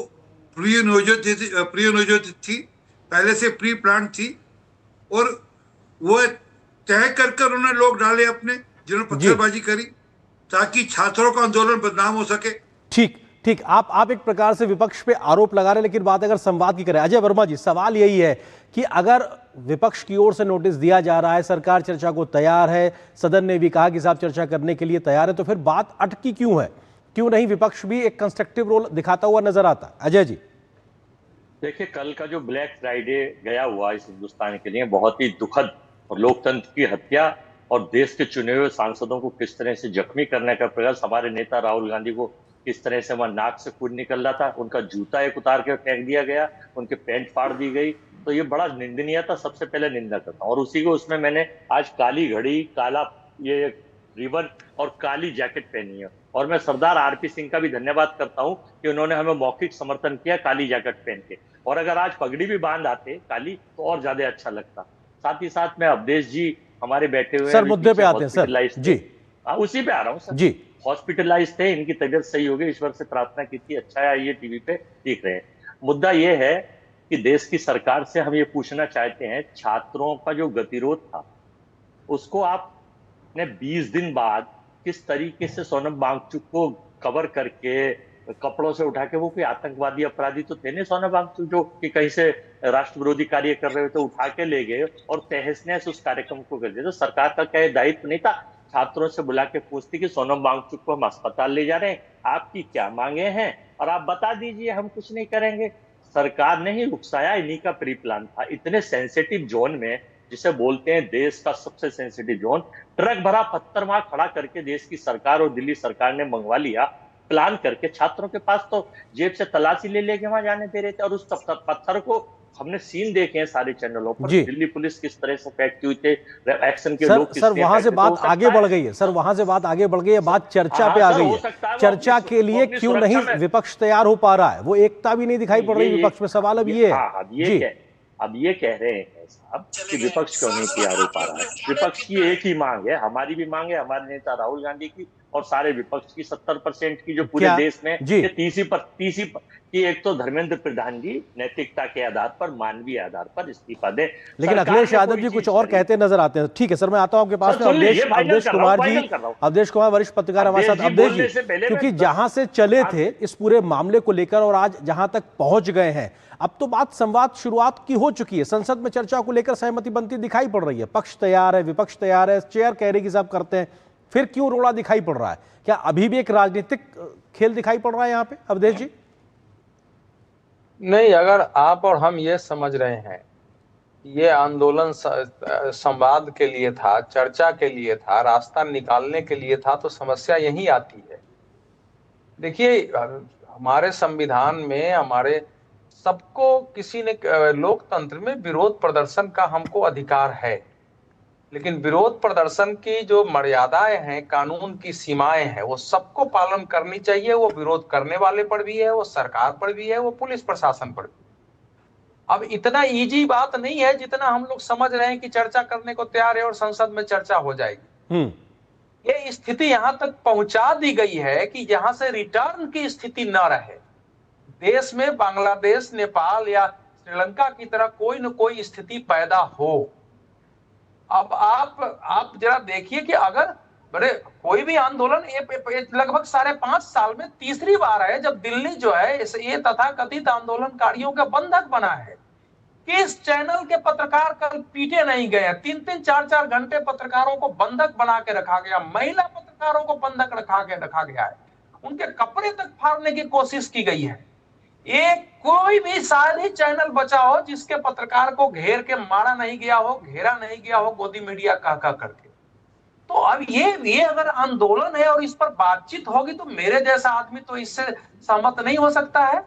प्रियोनियोजित थी, पहले से प्री प्लान थी और वो तय कर उन्होंने लोग डाले अपने, जिन्होंने पत्थरबाजी करी ताकि छात्रों का आंदोलन बदनाम हो सके। ठीक, आप एक प्रकार से विपक्ष पे आरोप लगा रहे हैं, लेकिन बात अगर संवाद की करें, अजय वर्मा जी, सवाल यही है कि अगर विपक्ष की ओर से नोटिस दिया जा रहा है, सरकार चर्चा को तैयार है, सदन ने भी कहा कि साहब चर्चा करने के लिए तैयार है, तो फिर बात अटकी क्यों है? क्यों नहीं विपक्ष भी एक कंस्ट्रक्टिव रोल दिखाता हुआ नजर आता? अजय जी देखिए, कल का जो ब्लैक फ्राइडे गया हुआ इस हिंदुस्तान के लिए बहुत ही दुखद और लोकतंत्र की हत्या और देश के चुने हुए सांसदों को किस तरह से जख्मी करने का प्रयास, हमारे नेता राहुल गांधी को किस तरह से वहां नाक से खून निकल रहा था, उनका जूता एक उतार के फेंक दिया गया, उनके पैंट फाड़ दी गई, तो ये बड़ा निंदनीय था। सबसे पहले निंदा करता हूं। और उसी को उसमें मैंने आज काली घड़ी, काला ये रिबन और काली जैकेट पहनी है। और मैं सरदार आरपी सिंह का भी धन्यवाद करता हूं कि उन्होंने हमें मौखिक समर्थन किया काली जैकेट पहन के। और अगर आज पगड़ी भी बांध आते काली तो और ज्यादा अच्छा लगता। साथ ही साथ में अवधेश जी हमारे बैठे हुए सर, मुद्दे पे आते हैं सर जी। उसी पे आ रहा हूँ सर जी। हॉस्पिटलाइज थे, इनकी तबीयत सही हो गई, ईश्वर से प्रार्थना की थी, अच्छा है ये टीवी पे देख रहे हैं। मुद्दा ये है कि देश की सरकार से हम ये पूछना चाहते हैं, छात्रों का जो गतिरोध था उसको आपने 20 दिन बाद किस तरीके से सोनम वांगचुक को कवर करके कपड़ों से उठा के, वो कोई आतंकवादी अपराधी तो थे नहीं सोनम वांगचुक जो कि कहीं से राष्ट्र विरोधी कार्य कर रहे थे, उठा के ले गए और तहस नहस उस कार्यक्रम को कर दिया। तो सरकार का क्या दायित्व नहीं था छात्रों से बुला के पूछती कि सोनम वांगचुक को हम अस्पताल ले जा रहे हैं, आपकी क्या मांगे हैं और आप बता दीजिए, हम कुछ नहीं करेंगे। सरकार ने ही उकसाया, इन्हीं का प्री प्लान था। इतने सेंसिटिव जोन में, जिसे बोलते हैं देश का सबसे सेंसिटिव जोन, ट्रक भरा पत्थर वहां खड़ा करके देश की सरकार और दिल्ली सरकार ने मंगवा लिया, प्लान करके। छात्रों के पास तो जेब से तलाशी ले लेके वहां जाने दे रहे थे। और उस पत्थर को हमने सीन देखे हैं सारे चैनलों पर, दिल्ली पुलिस किस तरह से फेंकती हुई थे, एक्शन के लोग किस सर वहां से बात आगे बढ़ गई है, सर वहां से बात आगे बढ़ गई है, बात चर्चा पे आ गई है। चर्चा के लिए क्यों नहीं विपक्ष तैयार हो पा रहा है? वो एकता भी नहीं दिखाई पड़ रही विपक्ष में। सवाल अब ये है, अब ये कह रहे हैं साहब कि विपक्ष क्यों नहीं तैयार हो पा रहा है। विपक्ष की एक ही मांग है, हमारी भी मांग है, हमारे नेता राहुल गांधी की और सारे विपक्ष की 70% की जो पूरे देश में तीसरी कि एक तो धर्मेंद्र प्रधान जी नैतिकता के आधार पर, मानवीय आधार पर इस्तीफा दें। लेकिन अखिलेश यादव जी कुछ और कहते नजर आते हैं। ठीक है सर, मैं आता हूं आपके पास में। अवधेश कुमार जी, अवधेश कुमार वरिष्ठ पत्रकार हमारे साथ। अवधेश जी, क्योंकि जहां से चले थे इस पूरे मामले को लेकर और आज जहां तक पहुंच गए हैं, अब तो बात संवाद शुरुआत की हो चुकी है, संसद में चर्चा को लेकर सहमति बनती दिखाई पड़ रही है, पक्ष तैयार है, विपक्ष तैयार है, चेयर कह रही कि सब करते हैं, फिर क्यों रोड़ा दिखाई पड़ रहा है? क्या अभी भी एक राजनीतिक खेल दिखाई पड़ रहा है यहाँ पे अवधेश जी? नहीं, अगर आप और हम ये समझ रहे हैं ये आंदोलन संवाद के लिए था, चर्चा के लिए था, रास्ता निकालने के लिए था, तो समस्या यही आती है। देखिए, हमारे संविधान में हमारे सबको किसी ने, लोकतंत्र में विरोध प्रदर्शन का हमको अधिकार है, लेकिन विरोध प्रदर्शन की जो मर्यादाएं हैं, कानून की सीमाएं हैं, वो सबको पालन करनी चाहिए। वो विरोध करने वाले पर भी है, वो सरकार पर भी है, वो पुलिस प्रशासन पर भी। अब इतना इजी बात नहीं है जितना हम लोग समझ रहे हैं कि चर्चा करने को तैयार है और संसद में चर्चा हो जाएगी। ये स्थिति यहां तक पहुंचा दी गई है कि यहां से रिटर्न की स्थिति न रहे। देश में बांग्लादेश, नेपाल या श्रीलंका की तरह कोई न कोई स्थिति पैदा हो। अब आप जरा देखिए कि अगर बड़े कोई भी आंदोलन लगभग 5.5 साल में तीसरी बार है जब दिल्ली जो है ये तथाकथित आंदोलनकारियों का बंधक बना है। किस चैनल के पत्रकार कल पीटे नहीं गए? 3-3, 4-4 घंटे पत्रकारों को बंधक बना के रखा गया, महिला पत्रकारों को बंधक रखा गया है, उनके कपड़े तक फाड़ने की कोशिश की गई है। एक कोई भी शायद ही चैनल बचा हो जिसके पत्रकार को घेर के मारा नहीं गया हो, घेरा नहीं गया हो गोदी मीडिया कह करके। तो अब ये अगर आंदोलन है और इस पर बातचीत होगी तो मेरे जैसा आदमी तो इससे सहमत नहीं हो सकता है।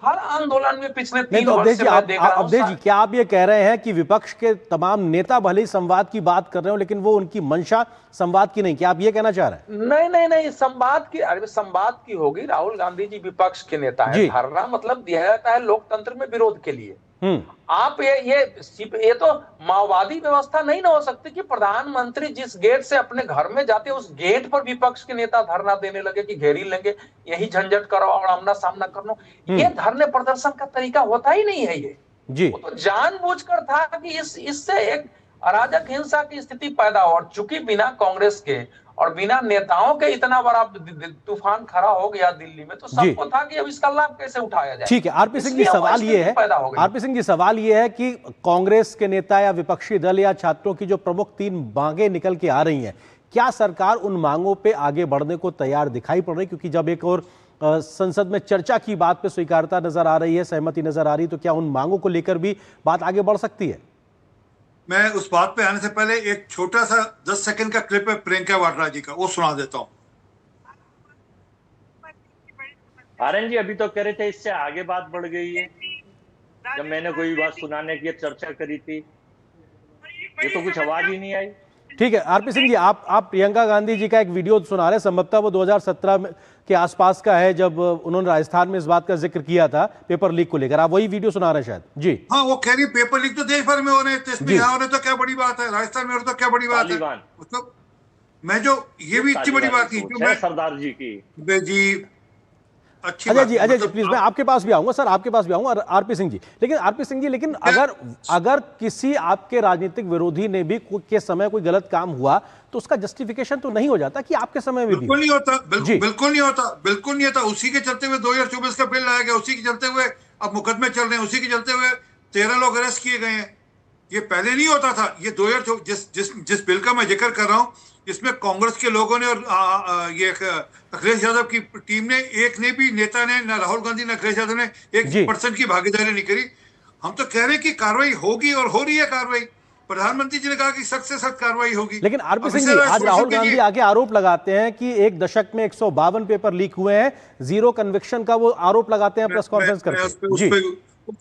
हर आंदोलन में पिछले 3 वर्ष से मैं देख रहा हूं। अवधेश जी, क्या आप ये कह रहे हैं कि विपक्ष के तमाम नेता भले ही संवाद की बात कर रहे हो लेकिन वो उनकी मंशा संवाद की नहीं, क्या आप ये कहना चाह रहे हैं? नहीं, संवाद की होगी। राहुल गांधी जी विपक्ष के नेता है, धरना मतलब दिया जाता है लोकतंत्र में विरोध के लिए। आप ये तो माओवादी व्यवस्था नहीं ना हो सकती कि प्रधानमंत्री जिस गेट से अपने घर में जाते उस गेट पर विपक्ष के नेता धरना देने लगे कि घेरी लेंगे, यही झंझट करो और आमना सामना कर लो। ये धरने प्रदर्शन का तरीका होता ही नहीं है। ये जी तो जानबूझकर था कि इससे एक अराजक हिंसा की स्थिति पैदा हो। और चूंकि बिना कांग्रेस के और बिना नेताओं के इतना बड़ा तूफान खड़ा हो गया दिल्ली में, तो सबको था कि अब इसका लाभ कैसे उठाया जाए। ठीक है, आरपी सिंह जी, सवाल ये है कि कांग्रेस के नेता या विपक्षी दल या छात्रों की जो प्रमुख 3 मांगे निकल के आ रही हैं, क्या सरकार उन मांगों पे आगे बढ़ने को तैयार दिखाई पड़ रही? क्योंकि जब एक और संसद में चर्चा की बात पे स्वीकारता नजर आ रही है, सहमति नजर आ रही है, तो क्या उन मांगों को लेकर भी बात आगे बढ़ सकती है? मैं उस बात पे आने से पहले एक छोटा सा 10 सेकंड का क्लिप है प्रियंका वाड्रा जी का, वो सुना देता हूँ। आर्यन जी अभी तो कह रहे थे इससे आगे बात बढ़ गई है, जब मैंने कोई बात सुनाने की चर्चा करी थी, ये तो कुछ आवाज ही नहीं आई। ठीक है आरपी सिंह जी, आप प्रियंका गांधी जी का एक वीडियो सुना रहे, संभवतः वो 2017 के आसपास का है जब उन्होंने राजस्थान में इस बात का जिक्र किया था पेपर लीक को लेकर, आप वही वीडियो सुना रहे हैं शायद? जी हाँ, वो कह रही पेपर लीक तो देश भर में हो रहे हैं, यहाँ हो रहे तो क्या बड़ी बात है, राजस्थान में हो रहे तो क्या बड़ी बात है। मतलब मैं जो ये भी इतनी बड़ी बात नहीं, सरदार जी की जी अच्छी अजय जी प्लीज, मैं आपके पास भी आऊंगा सर, आपके पास भी आऊंगा आरपी सिंह जी, लेकिन अगर किसी आपके राजनीतिक विरोधी ने भी के समय कोई गलत काम हुआ तो उसका जस्टिफिकेशन तो नहीं हो जाता कि आपके समय में बिल्कुल नहीं होता, बिल्कुल नहीं होता। उसी के चलते हुए 2024 का बिल लाया गया, उसी के चलते हुए अब मुकदमे चल रहे हैं, उसी के चलते हुए 13 लोग अरेस्ट किए गए हैं। ये पहले नहीं होता था। ये 2024 जिस बिल का मैं जिक्र कर रहा हूँ, इसमें कांग्रेस के लोगों ने और ये अखिलेश यादव की टीम ने, एक ने भी नेता ने, ना राहुल गांधी ना अखिलेश यादव ने 1% की भागीदारी नहीं करी। हम तो कह रहे हैं कि कार्रवाई होगी और हो रही है कार्रवाई। प्रधानमंत्री जी ने कहा कि सख्त से सख्त कार्रवाई होगी। लेकिन आरपी सिंह जी, आज राहुल गांधी आगे आरोप लगाते हैं कि एक दशक में 152 पेपर लीक हुए हैं, 0 कन्विक्शन का वो आरोप लगाते हैं प्रेस कॉन्फ्रेंस करके।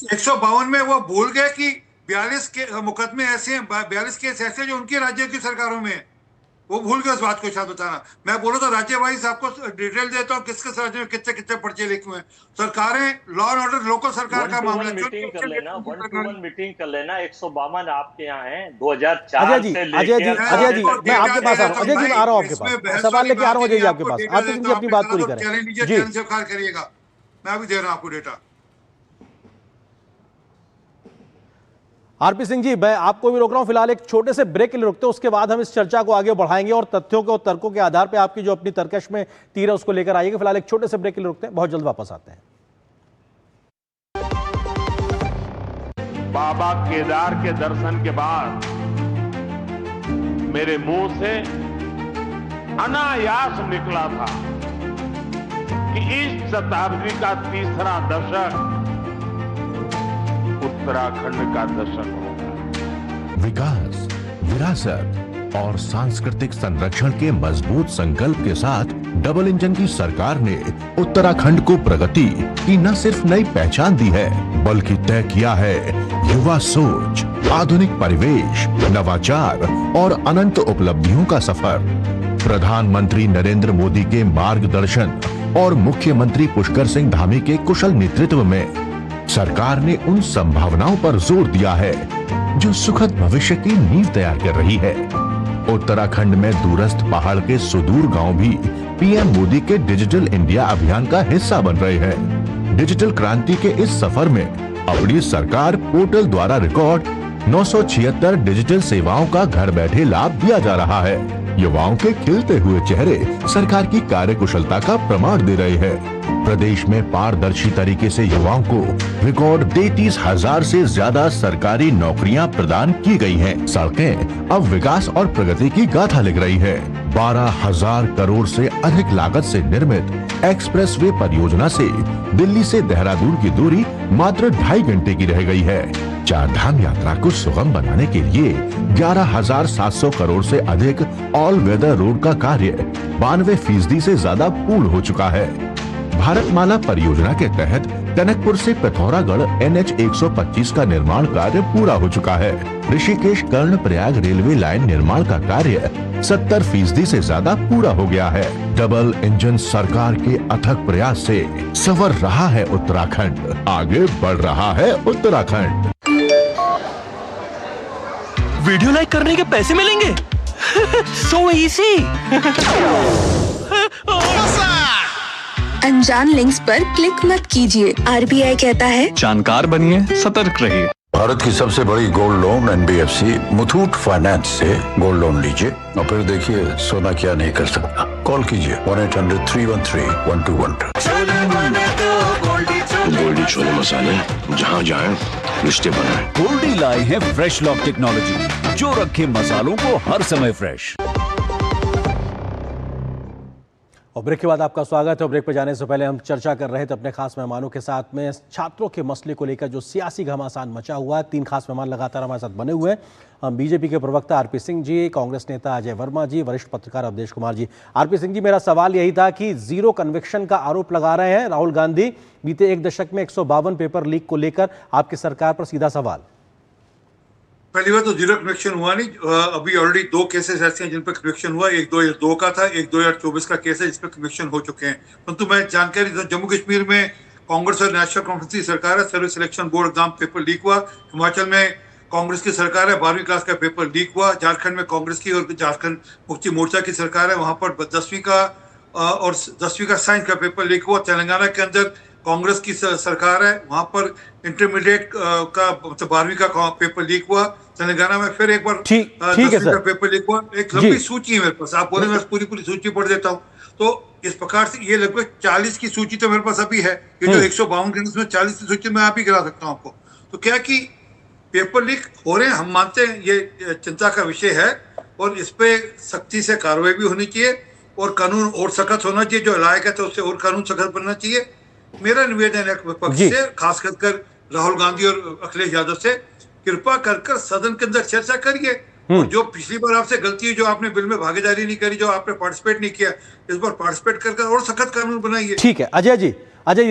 152 में वो भूल गए कि 42 के मुकदमे ऐसे हैं, 42 केस ऐसे जो उनके राज्य की सरकारों में है, वो भूल गए उस बात को शायद बताना। मैं बोला तो राज्य वाइज आपको डिटेल देता हूँ किस राज्य में कितने कितने पर्चे लिखे हुए हैं। सरकारें लॉ एंड ऑर्डर लोकल सरकार का मामला, मीटिंग कर लेना, 1-to-1 मीटिंग कर लेना। 152 आपके यहाँ है 2004 से लेकर। अजय जी मैं आपके पास आ रहा हूँ, अजय जी आ रहा हूँ आपके पास, सवाल लेके आ रहा हूँ अजय जी आपके पास। आरपी सिंह जी अपनी बात पूरी करें जी, करिएगा, मैं अभी दे रहा हूँ आपको डेटा। आरपी सिंह जी, मैं आपको भी रोक रहा हूं, फिलहाल एक छोटे से ब्रेक के लिए रुकते हैं, उसके बाद हम इस चर्चा को आगे बढ़ाएंगे और तथ्यों के और तर्कों के आधार पे आपकी जो अपनी तर्कश में तीर है उसको लेकर आइएगा। फिलहाल एक छोटे से ब्रेक के लिए रुकते हैं, बहुत जल्द वापस आते हैं। बाबा केदार के दर्शन के बाद मेरे मुंह से अनायास निकला था कि इस शताब्दी का तीसरा दशक उत्तराखंड का दशक होगा। विकास, विरासत और सांस्कृतिक संरक्षण के मजबूत संकल्प के साथ डबल इंजन की सरकार ने उत्तराखंड को प्रगति की न सिर्फ नई पहचान दी है, बल्कि तय किया है युवा सोच, आधुनिक परिवेश, नवाचार और अनंत उपलब्धियों का सफर। प्रधानमंत्री नरेंद्र मोदी के मार्गदर्शन और मुख्यमंत्री पुष्कर सिंह धामी के कुशल नेतृत्व में सरकार ने उन संभावनाओं पर जोर दिया है जो सुखद भविष्य की नींव तैयार कर रही है। उत्तराखंड में दूरस्थ पहाड़ के सुदूर गांव भी पीएम मोदी के डिजिटल इंडिया अभियान का हिस्सा बन रहे हैं। डिजिटल क्रांति के इस सफर में अपनी सरकार पोर्टल द्वारा रिकॉर्ड 976 डिजिटल सेवाओं का घर बैठे लाभ दिया जा रहा है। युवाओं के खिलते हुए चेहरे सरकार की कार्यकुशलता का प्रमाण दे रहे हैं। प्रदेश में पारदर्शी तरीके से युवाओं को रिकॉर्ड 33,000 से ज्यादा सरकारी नौकरियां प्रदान की गई हैं। सड़कें अब विकास और प्रगति की गाथा लिख रही है। 12,000 करोड़ से अधिक लागत से निर्मित एक्सप्रेसवे परियोजना से दिल्ली से देहरादून की दूरी मात्र 2.5 घंटे की रह गई है। चार धाम यात्रा को सुगम बनाने के लिए 11,700 करोड़ से अधिक ऑल वेदर रोड का कार्य 92% से ज्यादा पूर्ण हो चुका है। भारतमाला परियोजना के तहत टनकपुर से पिथौरागढ़ NH 125 का निर्माण कार्य पूरा हो चुका है। ऋषिकेश कर्णप्रयाग रेलवे लाइन निर्माण का कार्य 70% से ज्यादा पूरा हो गया है। डबल इंजन सरकार के अथक प्रयास से संवर रहा है उत्तराखंड, आगे बढ़ रहा है उत्तराखंड। वीडियो लाइक करने के पैसे मिलेंगे। So easy. अनजान लिंक्स पर क्लिक मत कीजिए। RBI कहता है जानकार बनिए, सतर्क रहिए। भारत की सबसे बड़ी gold loan NBFC Muthoot finance से गोल्ड लोन लीजिए और फिर देखिए सोना क्या नहीं कर सकता। कॉल कीजिए 1-800-313-1212। गोल्डी छोले मसाले, जहाँ जाए रिश्ते बनाए। गोल्डी लाए हैं फ्रेश लॉक टेक्नोलॉजी, जो रखे मसालों को हर समय फ्रेश। और ब्रेक के बाद आपका स्वागत है। और ब्रेक पर जाने से पहले हम चर्चा कर रहे थे अपने खास मेहमानों के साथ में छात्रों के मसले को लेकर जो सियासी घमासान मचा हुआ है। 3 खास मेहमान लगातार हमारे साथ बने हुए हैं। बीजेपी के प्रवक्ता RP सिंह जी, कांग्रेस नेता अजय वर्मा जी, वरिष्ठ पत्रकार अवधेश कुमार जी। RP सिंह जी, मेरा सवाल यही था कि जीरो कन्विक्शन का आरोप लगा रहे हैं राहुल गांधी। बीते 1 दशक में 152 पेपर लीक को लेकर आपकी सरकार पर सीधा सवाल। पहली बात तो जीरो कन्विक्शन हुआ नहीं। अभी ऑलरेडी 2 केसेस ऐसे हैं जिन पर कन्विक्शन हुआ। एक 2002 का था, एक 2024 का केस है जिस पर कन्विक्शन हो चुके हैं। परंतु मैं जानकारी दूं, जम्मू कश्मीर में कांग्रेस और नेशनल कॉन्फ्रेंस की सरकार है, service selection board exam paper leak हुआ। हिमाचल में कांग्रेस की सरकार है, 12वीं क्लास का पेपर लीक हुआ। झारखंड में कांग्रेस की और झारखंड मुक्ति मोर्चा की सरकार है, वहां पर 10वीं का और 10वीं का साइंस का पेपर लीक हुआ। तेलंगाना के अंदर कांग्रेस की सरकार है, वहां पर इंटरमीडिएट का मतलब 12वीं का पेपर लीक हुआ। तेलंगाना में फिर एक बार 10वीं का पेपर लीक हुआ। एक लंबी सूची है मेरे पास, आप बोले मैं पूरी सूची पढ़ देता हूँ। तो इस प्रकार से ये लगभग 40 की सूची तो मेरे पास अभी है। ये जो 152 के उसमें 40 की सूची मैं आप ही गिरा सकता हूँ आपको। तो क्या कि पेपर लीक हो रहे हैं, हम मानते हैं ये चिंता का विषय है और इस पे सख्ती से कार्रवाई भी होनी चाहिए और कानून और सख्त होना चाहिए। जो लायक है तो उससे और कानून सख्त बनना चाहिए। मेरा निवेदन है विपक्ष से, खास कर राहुल गांधी और अखिलेश यादव से, कृपा कर सदन के अंदर चर्चा करिए। और जो पिछली बार आपसे गलती है, जो आपने बिल में भागीदारी नहीं करी, जो आपने पार्टिसिपेट नहीं किया, इस बार पार्टिसिपेट कर और सख्त कानून बनाइए। ठीक है अजय जी,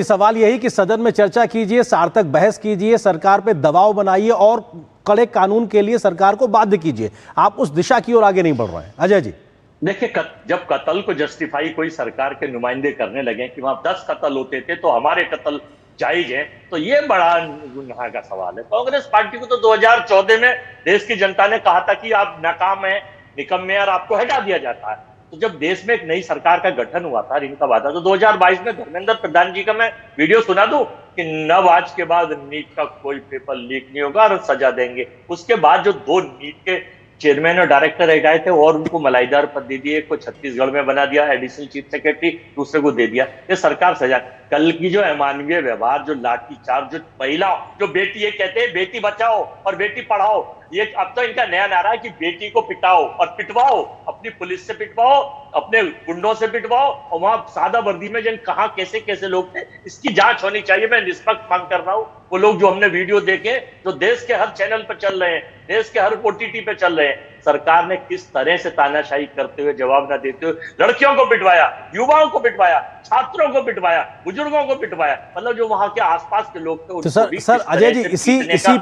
सवाल यही कि सदन में चर्चा कीजिए, सार्थक बहस कीजिए, सरकार पे दबाव बनाइए और कड़े कानून के लिए सरकार को बाध्य कीजिए। आप उस दिशा की ओर आगे नहीं बढ़ रहे हैं। अजय जी, देखिए, जब कत्ल को जस्टिफाई कोई सरकार के नुमाइंदे करने लगे कि वहां 10 कत्ल होते थे तो हमारे कत्ल जायज है, तो ये बड़ा गुनाह का सवाल है। कांग्रेस पार्टी को तो 2014 में देश की जनता ने कहा था कि आप नाकाम हैं, निकम्मे और आपको हटा दिया जाता है। तो जब देश में एक नई सरकार का गठन हुआ था, इनका वादा, तो 2022 में धर्मेंद्र प्रधान जी का मैं वीडियो सुना दूं कि नव आज के बाद नीट का कोई पेपर लीक नहीं होगा और सजा देंगे। उसके बाद जो 2 नीट के चेयरमैन और डायरेक्टर रह गए थे और उनको मलाईदार पद दे दिए। एक को छत्तीसगढ़ में बना दिया एडिशनल चीफ सेक्रेटरी, दूसरे को दे दिया। ये सरकार सजा। कल की जो अमानवीय व्यवहार, जो लाठीचार्ज, जो महिला, जो बेटी, ये कहते हैं बेटी बचाओ और बेटी पढ़ाओ, ये अब तो इनका नया नारा है कि बेटी को पिटाओ और पिटवाओ, अपनी पुलिस से पिटवाओ, अपने गुंडों से पिटवाओ। और वहां सादा वर्दी में जिन कहा कैसे कैसे लोग थे, इसकी जांच होनी चाहिए। मैं निष्पक्ष मांग कर रहा हूं। वो लोग जो हमने वीडियो देखे, जो देश के हर चैनल पर चल रहे हैं, देश के हर OTT पे चल रहे हैं, सरकार ने किस तरह से तानाशाही करते हुए, जवाब न देते हुए लड़कियों को पिटवाया, युवाओं को पिटवाया, छात्रों को पिटवाया, बुजुर्गों को पिटवाया। मतलब जो वहां के आसपास के लोग थे। तो सर अजय जी, इसी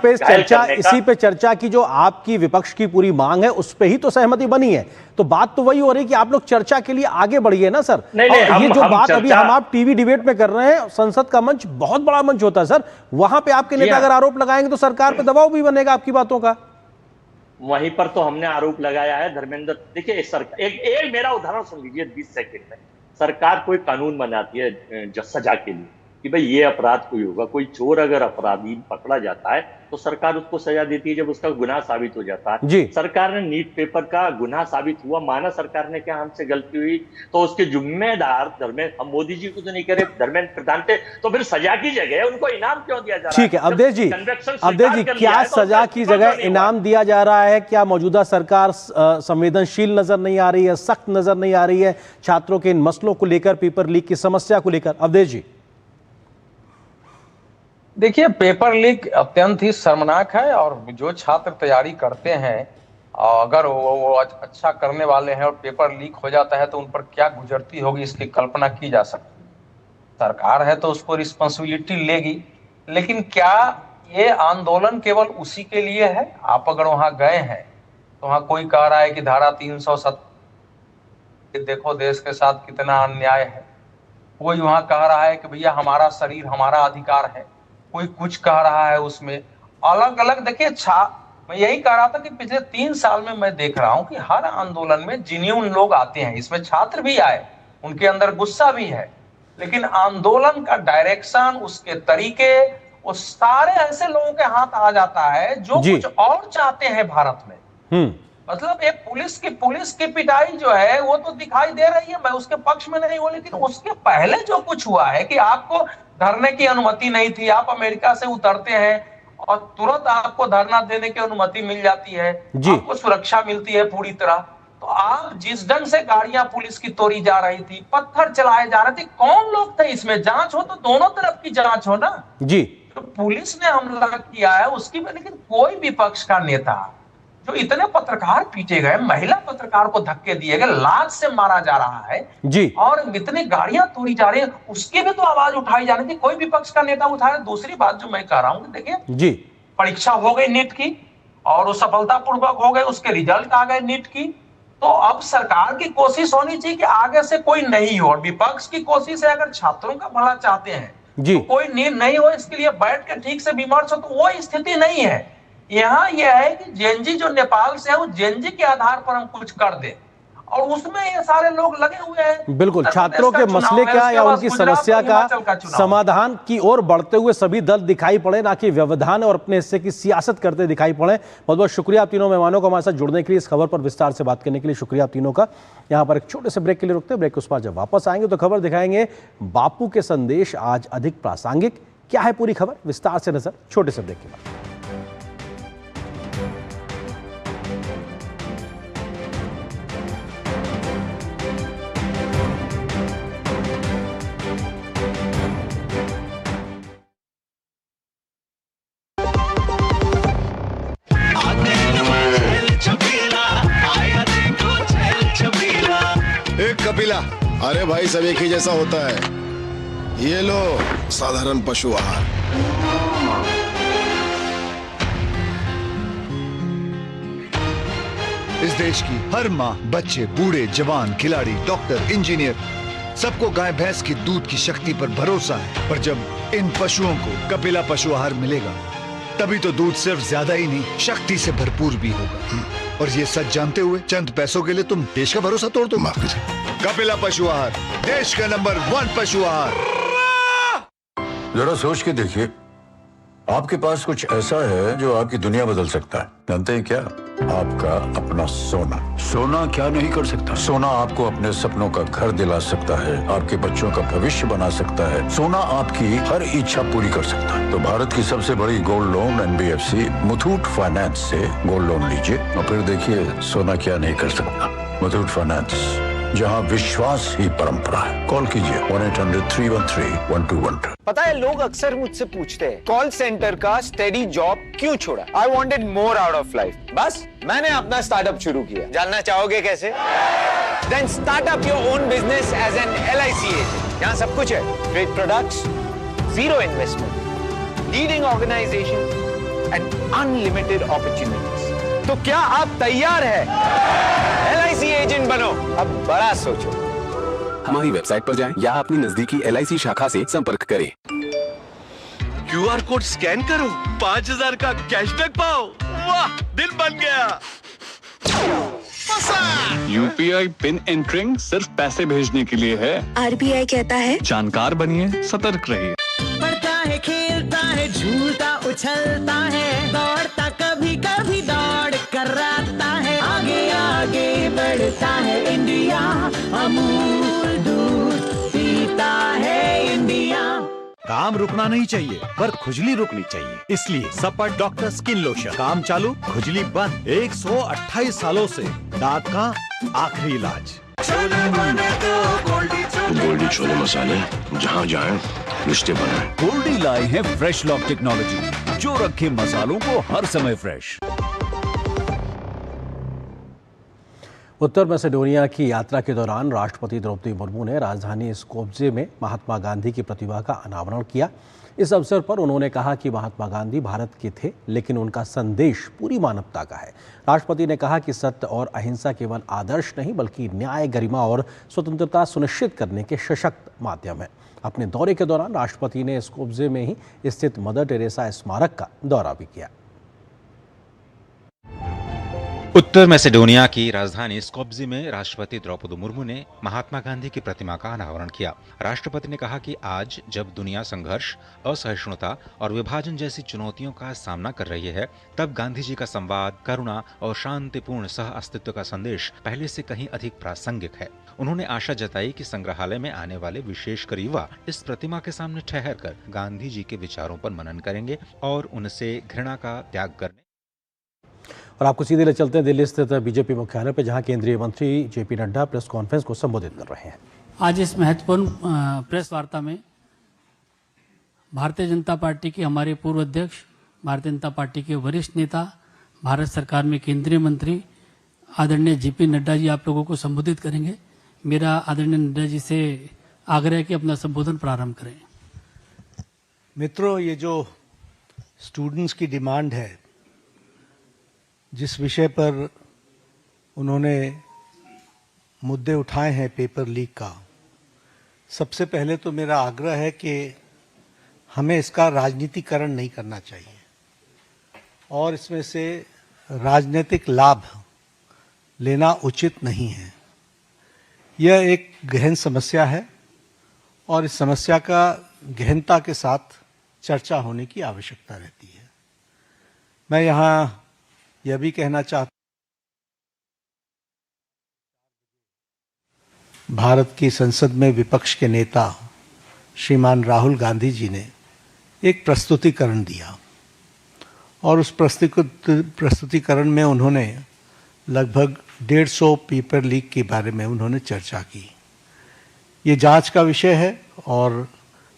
पे चर्चा की जो आपकी विपक्ष की पूरी मांग है, उस पे ही तो सहमति बनी है। तो बात तो वही हो रही कि आप लोग चर्चा के लिए आगे बढ़िए ना सर। ये जो बात अभी हम आप टीवी डिबेट में कर रहे हैं, संसद का मंच बहुत बड़ा मंच होता है सर, वहां पे आपके नेता अगर आरोप लगाएंगे तो सरकार पे दबाव भी बनेगा आपकी बातों का। वहीं पर तो हमने आरोप लगाया है धर्मेंद्र। देखिए, एक मेरा उदाहरण सुन लीजिए 20 सेकंड में। सरकार कोई कानून बनाती है सजा के लिए कि भाई ये अपराध कोई होगा, कोई चोर अगर अपराधी पकड़ा जाता है तो सरकार उसको सजा देती है जब उसका गुनाह साबित हो जाता है। सरकार ने नीट पेपर का गुनाह साबित हुआ, माना सरकार ने क्या हमसे गलती हुई, तो उसके जिम्मेदार धर्मेंद्र, हम मोदी जी को तो नहीं करे, धर्मेंद्र प्रधान थे, तो फिर सजा की जगह उनको इनाम क्यों दिया जा रहा है? ठीक है अवधेश जी, क्या सजा की जगह इनाम दिया जा रहा है? क्या मौजूदा सरकार संवेदनशील नजर नहीं आ रही है, सख्त नजर नहीं आ रही है छात्रों के इन मसलों को लेकर, पेपर लीक की समस्या को लेकर? अवधेश जी, देखिए, पेपर लीक अत्यंत ही शर्मनाक है और जो छात्र तैयारी करते हैं अगर वो अच्छा करने वाले हैं और पेपर लीक हो जाता है तो उन पर क्या गुजरती होगी इसकी कल्पना की जा सकती है। सरकार है तो उसको रिस्पॉन्सिबिलिटी लेगी, लेकिन क्या ये आंदोलन केवल उसी के लिए है? आप अगर वहां गए हैं तो वहां कोई कह रहा है कि धारा 370 देखो देश के साथ कितना अन्याय है, कोई वहां कह रहा है कि भैया हमारा शरीर हमारा अधिकार है, कोई कुछ कह रहा है उसमें अलग अलग। देखिए, मैं यही कह रहा था कि पिछले 3 साल में मैं देख रहा हूं कि हर आंदोलन में जिन्यून लोग आते हैं, इसमें छात्र भी आए, उनके अंदर गुस्सा भी है, लेकिन आंदोलन का डायरेक्शन, उसके तरीके, वो सारे ऐसे लोगों के हाथ आ जाता है जो कुछ और चाहते हैं भारत में। मतलब एक पुलिस की पिटाई जो है वो तो दिखाई दे रही है, मैं उसके पक्ष में नहीं हूं, लेकिन उसके पहले जो कुछ हुआ है कि आपको धरने की अनुमति नहीं थी, आप अमेरिका से उतरते हैं और तुरंत आपको धरना देने की अनुमति मिल जाती है, आपको सुरक्षा मिलती है पूरी तरह। तो आप जिस ढंग से गाड़ियां पुलिस की तोड़ी जा रही थी, पत्थर चलाए जा रहे थे, कौन लोग थे इसमें? जांच हो तो दोनों तरफ की जांच हो ना जी। तो पुलिस ने हमला किया है उसकी में, लेकिन कोई विपक्ष का नेता, जो इतने पत्रकार पीटे गए, महिला पत्रकार को धक्के दिए गए, लात से मारा जा रहा है जी, और इतनी गाड़ियां तोड़ी जा रही है, उसकी भी तो आवाज उठाई जानी थी, कोई विपक्ष का नेता उठाए। दूसरी बात जो मैं कह रहा हूं, देखिए जी, परीक्षा हो गई नीट की और वो सफलतापूर्वक हो गए, उसके रिजल्ट आ गए नीट की, तो अब सरकार की कोशिश होनी चाहिए कि आगे से कोई नहीं हो, और विपक्ष की कोशिश है अगर छात्रों का भला चाहते हैं तो कोई नीट नहीं हो, इसके लिए बैठ के ठीक से विमर्श हो, तो वो स्थिति नहीं है। यहाँ यह है कि जेएनजी जो नेपाल से है वो जेएनजी के आधार पर हम कुछ कर दे, और उसमें ये सारे लोग लगे हुए हैं। बिल्कुल, छात्रों के मसले का या उनकी समस्या का समाधान की ओर बढ़ते हुए सभी दल दिखाई पड़े, ना कि व्यवधान और अपने हिस्से की सियासत करते दिखाई पड़े। बहुत बहुत शुक्रिया आप तीनों मेहमानों को हमारे साथ जुड़ने के लिए, इस खबर पर विस्तार से बात करने के लिए शुक्रिया आप तीनों का। यहाँ पर एक छोटे से ब्रेक के लिए रुकते हैं, ब्रेक के उस पार जब वापस आएंगे तो खबर दिखाएंगे बापू के संदेश आज अधिक प्रासंगिक। क्या है पूरी खबर, विस्तार से नजर छोटे से ब्रेक के बाद। कपिला, अरे भाई सब एक ही जैसा होता है। ये लो साधारण पशु आहार। इस देश की हर माँ, बच्चे, बूढ़े, जवान, खिलाड़ी, डॉक्टर, इंजीनियर, सबको गाय भैंस की दूध की शक्ति पर भरोसा है। पर जब इन पशुओं को कपिला पशु आहार मिलेगा तभी तो दूध सिर्फ ज्यादा ही नहीं, शक्ति से भरपूर भी होगा। और ये सच जानते हुए चंद पैसों के लिए तुम देश का भरोसा तोड़ दो। कपिला पशु आहार, देश का नंबर 1 पशु आहार। जरा सोच के देखिए, आपके पास कुछ ऐसा है जो आपकी दुनिया बदल सकता है। जानते हैं क्या? आपका अपना सोना। सोना क्या नहीं कर सकता? सोना आपको अपने सपनों का घर दिला सकता है, आपके बच्चों का भविष्य बना सकता है, सोना आपकी हर इच्छा पूरी कर सकता है। तो भारत की सबसे बड़ी gold loan NBFC Muthoot finance से गोल्ड लोन लीजिए और फिर देखिए सोना क्या नहीं कर सकता। मुथूट फाइनेंस, जहां विश्वास ही परंपरा है। कॉल कीजिए 1-800-313-1212। पता है, लोग अक्सर मुझसे पूछते हैं कॉल सेंटर का स्टेडी जॉब क्यों छोड़ा? I wanted more out of life, बस मैंने अपना स्टार्टअप शुरू किया। जानना चाहोगे कैसे? Then start up your own business as an LIC agent. यहाँ सब कुछ है, great products, zero investment, leading organisation and unlimited opportunities. तो क्या आप तैयार है? LIC एजेंट बनो, अब बड़ा सोचो। हमारी वेबसाइट पर जाएं या अपनी नजदीकी LIC शाखा से संपर्क करें। QR कोड स्कैन करो, 5000 का कैशबैक पाओ। वाह, दिल बन गया। UPI पिन एंटरिंग सिर्फ पैसे भेजने के लिए है। RBI कहता है जानकार बनिए, सतर्क रहिए। पढ़ता है, खेलता है, झूलता उछलता है, दौड़ता कभी कभी दौड़ कराता है, आगे आगे बढ़ता है इंडिया, अमूल दूध पीता है इंडिया। काम रुकना नहीं चाहिए पर खुजली रुकनी चाहिए, इसलिए सपर डॉक्टर स्किन लोशन। काम चालू, खुजली बंद। 128 सालों से दांत का आखिरी इलाज। गोल्डी छोले मसाले, जहाँ जाए रिश्ते बनाएं। गोल्डी लाए हैं फ्रेश लॉक टेक्नोलॉजी, जो रखे मसालों को हर समय फ्रेश। उत्तर मैसेडोनिया की यात्रा के दौरान राष्ट्रपति द्रौपदी मुर्मू ने राजधानी स्कोप्जे में महात्मा गांधी की प्रतिमा का अनावरण किया। इस अवसर पर उन्होंने कहा कि महात्मा गांधी भारत के थे, लेकिन उनका संदेश पूरी मानवता का है। राष्ट्रपति ने कहा कि सत्य और अहिंसा केवल आदर्श नहीं, बल्कि न्याय, गरिमा और स्वतंत्रता सुनिश्चित करने के सशक्त माध्यम है। अपने दौरे के दौरान राष्ट्रपति ने स्कोप्जे में ही स्थित मदर टेरेसा स्मारक का दौरा भी किया। उत्तर मैसेडोनिया की राजधानी स्कोप्जे में राष्ट्रपति द्रौपदी मुर्मू ने महात्मा गांधी की प्रतिमा का अनावरण किया। राष्ट्रपति ने कहा कि आज जब दुनिया संघर्ष, असहिष्णुता और विभाजन जैसी चुनौतियों का सामना कर रही है, तब गांधी जी का संवाद, करुणा और शांतिपूर्ण सह अस्तित्व का संदेश पहले से कहीं अधिक प्रासंगिक है। उन्होंने आशा जताई कि संग्रहालय में आने वाले विशेषकर युवा इस प्रतिमा के सामने ठहरकर गांधी जी के विचारों पर मनन करेंगे और उनसे घृणा का त्याग करने। और आपको सीधे ले चलते हैं दिल्ली स्थित बीजेपी मुख्यालय पर, जहां केंद्रीय मंत्री जेपी नड्डा प्रेस कॉन्फ्रेंस को संबोधित कर रहे हैं। आज इस महत्वपूर्ण प्रेस वार्ता में भारतीय जनता पार्टी के हमारे पूर्व अध्यक्ष, भारतीय जनता पार्टी के वरिष्ठ नेता, भारत सरकार में केंद्रीय मंत्री आदरणीय जेपी नड्डा जी आप लोगों को संबोधित करेंगे। मेरा आदरणीय नड्डा जी से आग्रह है कि अपना संबोधन प्रारंभ करें। मित्रों, ये जो स्टूडेंट्स की डिमांड है, जिस विषय पर उन्होंने मुद्दे उठाए हैं पेपर लीक का, सबसे पहले तो मेरा आग्रह है कि हमें इसका राजनीतिकरण नहीं करना चाहिए और इसमें से राजनीतिक लाभ लेना उचित नहीं है। यह एक गहन समस्या है और इस समस्या का गहनता के साथ चर्चा होने की आवश्यकता रहती है। मैं यहाँ यह भी कहना चाहता हूं, भारत की संसद में विपक्ष के नेता श्रीमान राहुल गांधी जी ने एक प्रस्तुतिकरण दिया और उस प्रस्तुतिकरण में उन्होंने लगभग 150 पेपर लीक के बारे में उन्होंने चर्चा की। ये जांच का विषय है और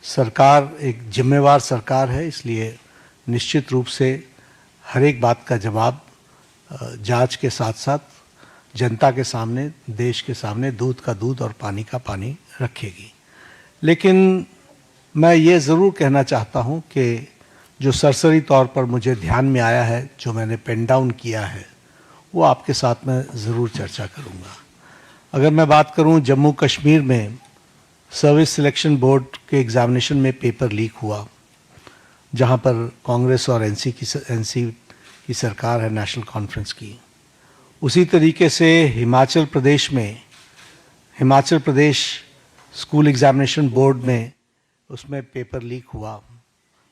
सरकार एक जिम्मेवार सरकार है, इसलिए निश्चित रूप से हर एक बात का जवाब जांच के साथ साथ जनता के सामने, देश के सामने दूध का दूध और पानी का पानी रखेगी। लेकिन मैं ये ज़रूर कहना चाहता हूँ कि जो सरसरी तौर पर मुझे ध्यान में आया है, जो मैंने पेन डाउन किया है, वो आपके साथ मैं ज़रूर चर्चा करूँगा। अगर मैं बात करूँ जम्मू कश्मीर में सर्विस सिलेक्शन बोर्ड के एग्ज़ामिनेशन में पेपर लीक हुआ, जहाँ पर कांग्रेस और एनसी की सरकार है, नेशनल कॉन्फ्रेंस की। उसी तरीके से Himachal Pradesh school examination board में उसमें पेपर लीक हुआ,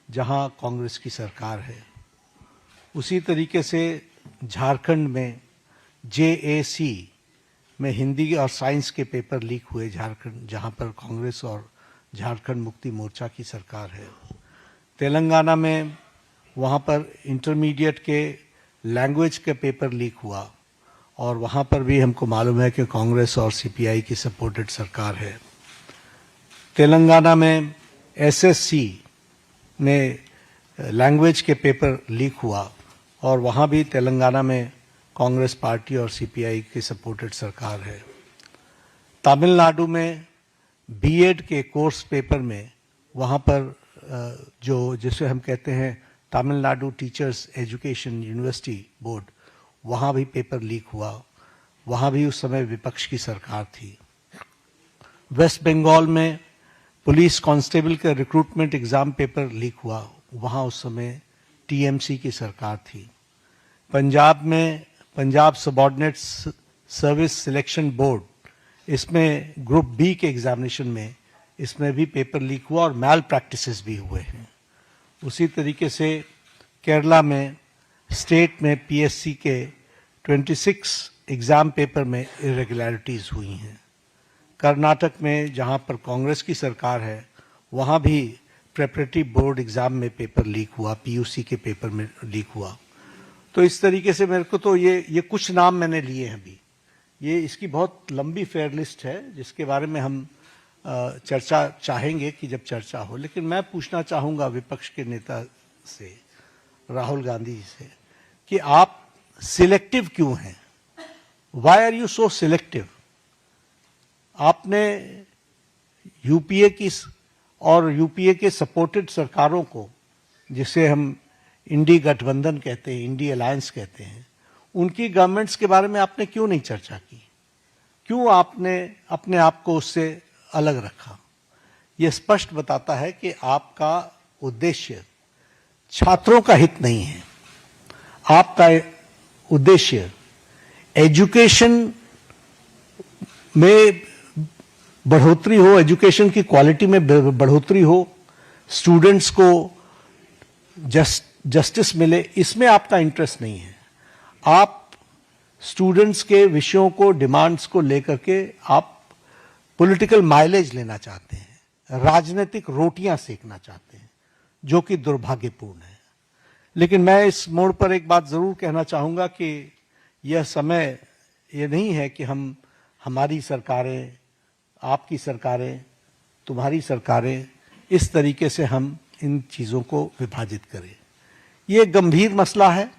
जहां कांग्रेस की सरकार है। उसी तरीके से झारखंड में JAC में हिंदी और साइंस के पेपर लीक हुए झारखंड, जहां पर कांग्रेस और झारखंड मुक्ति मोर्चा की सरकार है। तेलंगाना में वहाँ पर इंटरमीडिएट के लैंग्वेज का पेपर लीक हुआ और वहाँ पर भी हमको मालूम है कि कांग्रेस और CPI की सपोर्टेड सरकार है। तेलंगाना में SSC में लैंग्वेज के पेपर लीक हुआ और वहाँ भी तेलंगाना में कांग्रेस पार्टी और CPI की सपोर्टेड सरकार है। तमिलनाडु में B.Ed के कोर्स पेपर में वहाँ पर जो जिसे हम कहते हैं Tamil Nadu teachers education university board, वहाँ भी पेपर लीक हुआ। वहाँ भी उस समय विपक्ष की सरकार थी। वेस्ट बंगाल में पुलिस कांस्टेबल का रिक्रूटमेंट एग्ज़ाम पेपर लीक हुआ, वहाँ उस समय TMC की सरकार थी। पंजाब में Punjab subordinate service selection board, इसमें ग्रुप B के एग्जामिनेशन में इसमें भी पेपर लीक हुआ और मैल प्रैक्टिसेस भी हुए हैं। उसी तरीके से केरला में स्टेट में PSC के 26 एग्ज़ाम पेपर में इरेगुलरिटीज़ हुई हैं। कर्नाटक में जहां पर कांग्रेस की सरकार है, वहां भी प्रेपरेटरी बोर्ड एग्ज़ाम में पेपर लीक हुआ, PUC के पेपर में लीक हुआ। तो इस तरीके से मेरे को तो ये कुछ नाम मैंने लिए हैं। अभी ये इसकी बहुत लंबी फेयर लिस्ट है, जिसके बारे में हम चर्चा चाहेंगे कि जब चर्चा हो, लेकिन मैं पूछना चाहूँगा विपक्ष के नेता से, राहुल गांधी जी से, कि आप सिलेक्टिव क्यों हैं? Why are you so selective? आपने यूपीए की और यूपीए के सपोर्टेड सरकारों को, जिसे हम इंडी गठबंधन कहते हैं, इंडी अलायंस कहते हैं, उनकी गवर्नमेंट्स के बारे में आपने क्यों नहीं चर्चा की? क्यों आपने अपने आप को उससे अलग रखा? यह स्पष्ट बताता है कि आपका उद्देश्य छात्रों का हित नहीं है। आपका उद्देश्य एजुकेशन में बढ़ोतरी हो, एजुकेशन की क्वालिटी में बढ़ोतरी हो, स्टूडेंट्स को जस्टिस मिले, इसमें आपका इंटरेस्ट नहीं है। आप स्टूडेंट्स के विषयों को, डिमांड्स को लेकर के आप पॉलिटिकल माइलेज लेना चाहते हैं, राजनीतिक रोटियां सेकना चाहते हैं, जो कि दुर्भाग्यपूर्ण है। लेकिन मैं इस मोड़ पर एक बात जरूर कहना चाहूंगा कि यह समय ये नहीं है कि हमारी सरकारें, आपकी सरकारें, तुम्हारी सरकारें, इस तरीके से हम इन चीज़ों को विभाजित करें। ये गंभीर मसला है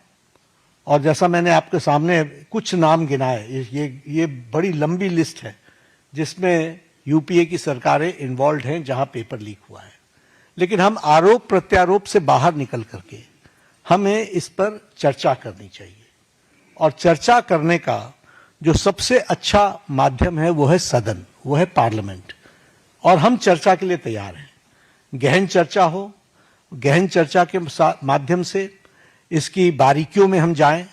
और जैसा मैंने आपके सामने कुछ नाम गिनाए, ये बड़ी लंबी लिस्ट है जिसमें यूपीए की सरकारें इन्वॉल्व हैं जहां पेपर लीक हुआ है। लेकिन हम आरोप प्रत्यारोप से बाहर निकल करके हमें इस पर चर्चा करनी चाहिए, और चर्चा करने का जो सबसे अच्छा माध्यम है वो है सदन, वो है पार्लियामेंट, और हम चर्चा के लिए तैयार हैं। गहन चर्चा हो, गहन चर्चा के माध्यम से इसकी बारीकियों में हम जाएं।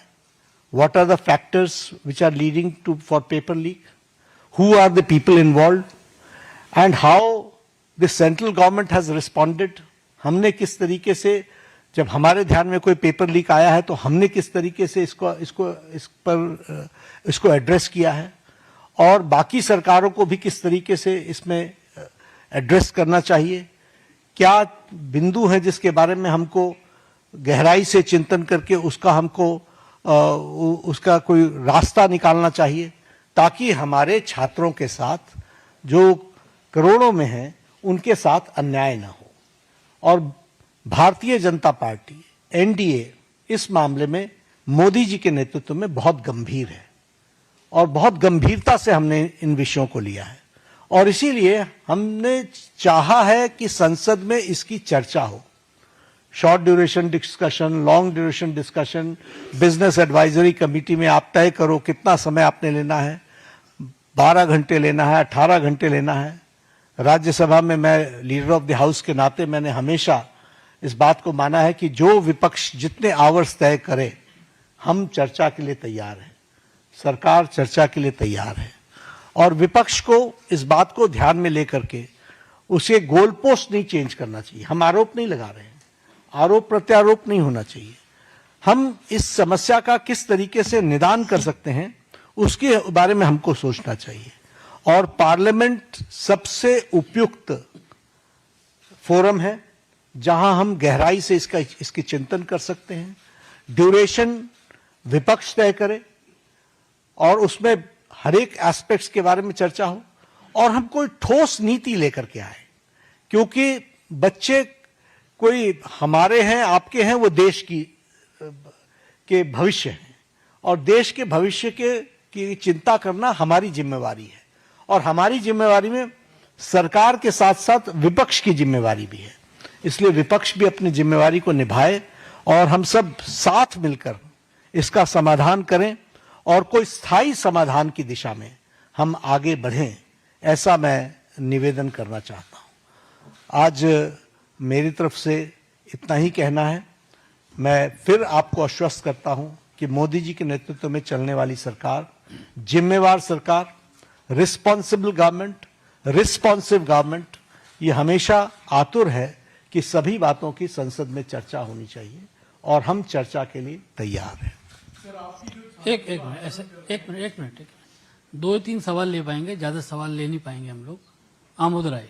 What are the factors which are leading to for paper leak, who are the people involve, and how the central government has responded. हमने किस तरीके से, जब हमारे ध्यान में कोई पेपर लीक आया है तो हमने किस तरीके से इसको एड्रेस किया है, और बाकी सरकारों को भी किस तरीके से इसमें एड्रेस करना चाहिए। क्या बिंदु है जिसके बारे में हमको गहराई से चिंतन करके उसका कोई रास्ता निकालना चाहिए, ताकि हमारे छात्रों के साथ जो करोड़ों में हैं उनके साथ अन्याय न हो। और भारतीय जनता पार्टी, एनडीए, इस मामले में मोदी जी के नेतृत्व में बहुत गंभीर है और बहुत गंभीरता से हमने इन विषयों को लिया है, और इसीलिए हमने चाहा है कि संसद में इसकी चर्चा हो। Short duration discussion, long duration discussion, business advisory committee में आप तय करो कितना समय आपने लेना है, 12 घंटे लेना है, 18 घंटे लेना है। राज्यसभा में मैं लीडर ऑफ द हाउस के नाते मैंने हमेशा इस बात को माना है कि जो विपक्ष जितने आवर्स तय करे, हम चर्चा के लिए तैयार हैं, सरकार चर्चा के लिए तैयार है, और विपक्ष को इस बात को ध्यान में लेकर के उसे गोल पोस्ट नहीं चेंज करना चाहिए। हम आरोप नहीं लगा रहे हैं, आरोप प्रत्यारोप नहीं होना चाहिए। हम इस समस्या का किस तरीके से निदान कर सकते हैं उसके बारे में हमको सोचना चाहिए, और पार्लियामेंट सबसे उपयुक्त फोरम है जहां हम गहराई से इसकी चिंतन कर सकते हैं। ड्यूरेशन विपक्ष तय करे और उसमें हर एक एस्पेक्ट्स के बारे में चर्चा हो, और हम कोई ठोस नीति लेकर के आए, क्योंकि बच्चे कोई हमारे हैं, आपके हैं, वो देश के भविष्य हैं, और देश के भविष्य की चिंता करना हमारी जिम्मेवारी है, और हमारी जिम्मेवारी में सरकार के साथ साथ विपक्ष की जिम्मेवारी भी है। इसलिए विपक्ष भी अपनी जिम्मेवारी को निभाए और हम सब साथ मिलकर इसका समाधान करें, और कोई स्थायी समाधान की दिशा में हम आगे बढ़ें, ऐसा मैं निवेदन करना चाहता हूं। आज मेरी तरफ से इतना ही कहना है। मैं फिर आपको आश्वस्त करता हूं कि मोदी जी के नेतृत्व में चलने वाली सरकार जिम्मेवार सरकार, रिस्पॉन्सिबल गवर्नमेंट, रिस्पॉन्सिव गवर्नमेंट, ये हमेशा आतुर है कि सभी बातों की संसद में चर्चा होनी चाहिए, और हम चर्चा के लिए तैयार हैं। एक मिनट 2-3 सवाल ले पाएंगे, ज्यादा सवाल ले नहीं पाएंगे हम लोग। आमोद राय।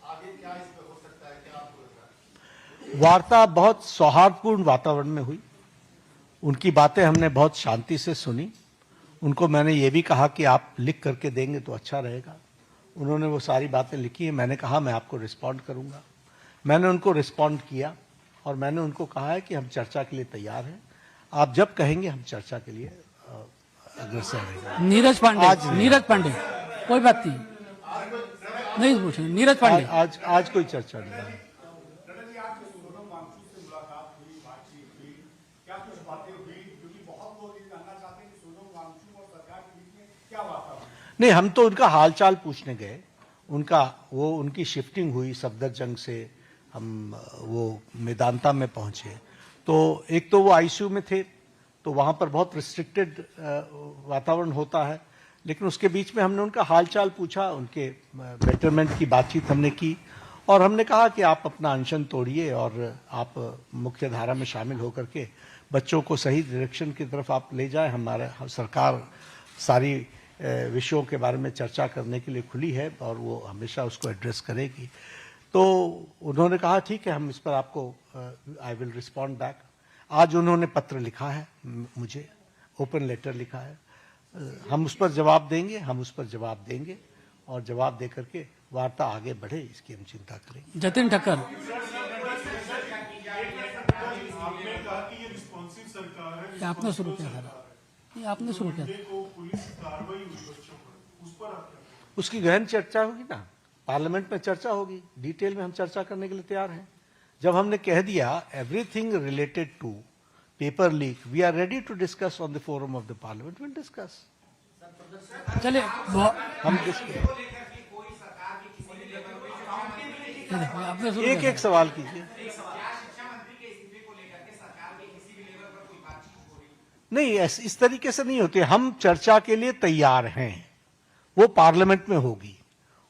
आगे वार्ता बहुत सौहार्दपूर्ण वातावरण में हुई। उनकी बातें हमने बहुत शांति से सुनी। उनको मैंने ये भी कहा कि आप लिख करके देंगे तो अच्छा रहेगा। उन्होंने वो सारी बातें लिखी हैं। मैंने कहा मैं आपको रिस्पॉन्ड करूंगा। मैंने उनको रिस्पॉन्ड किया और मैंने उनको कहा है कि हम चर्चा के लिए तैयार हैं। आप जब कहेंगे हम चर्चा के लिए अग्रसर रहेंगे। नीरज पांडे कोई बात नहीं पूछे। नीरज पांडे आज कोई चर्चा नहीं है। नहीं, हम तो उनका हालचाल पूछने गए। उनकी शिफ्टिंग हुई सफदरजंग से, हम वो मेदांता में पहुंचे। तो एक तो वो आईसीयू में थे, तो वहां पर बहुत रिस्ट्रिक्टेड वातावरण होता है, लेकिन उसके बीच में हमने उनका हालचाल पूछा, उनके बेटरमेंट की बातचीत हमने की और हमने कहा कि आप अपना अनशन तोड़िए और आप मुख्य धारा में शामिल होकर के बच्चों को सही डायरेक्शन की तरफ आप ले जाएं। हमारा सरकार सारी विषयों के बारे में चर्चा करने के लिए खुली है और वो हमेशा उसको एड्रेस करेगी। तो उन्होंने कहा ठीक है, हम इस पर आपको आई विल रिस्पॉन्ड बैक। आज उन्होंने पत्र लिखा है, मुझे ओपन लेटर लिखा है। हम उस पर जवाब देंगे और जवाब दे करके वार्ता आगे बढ़े, इसकी हम चिंता करेंगे। जतिन ठक्कर, आपने शुरू किया था, आपने शुरू किया था। उसकी गहन चर्चा होगी ना, पार्लियामेंट में चर्चा होगी, डिटेल में हम चर्चा करने के लिए तैयार हैं। जब हमने कह दिया everything related to paper leak we are ready to discuss on the forum of the parliament, will discuss. चलिए हम एक सवाल कीजिए। नहीं, इस तरीके से नहीं होती। हम चर्चा के लिए तैयार हैं, वो पार्लियामेंट में होगी,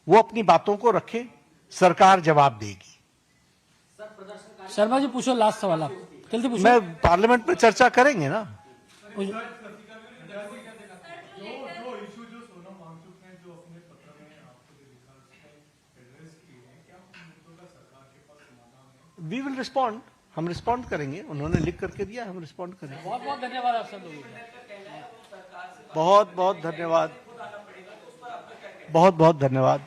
वो अपनी बातों को रखे, सरकार जवाब देगी। शर्मा जी पूछो, लास्ट सवाल आप जल्दी पूछो। मैं पार्लियामेंट में चर्चा करेंगे ना। वी विल रिस्पॉन्ड, हम रिस्पॉन्ड करेंगे। उन्होंने लिख करके दिया, हम रिस्पॉन्ड करेंगे। बहुत बहुत धन्यवाद आप सब लोगों को। बहुत बहुत धन्यवाद, बहुत बहुत धन्यवाद।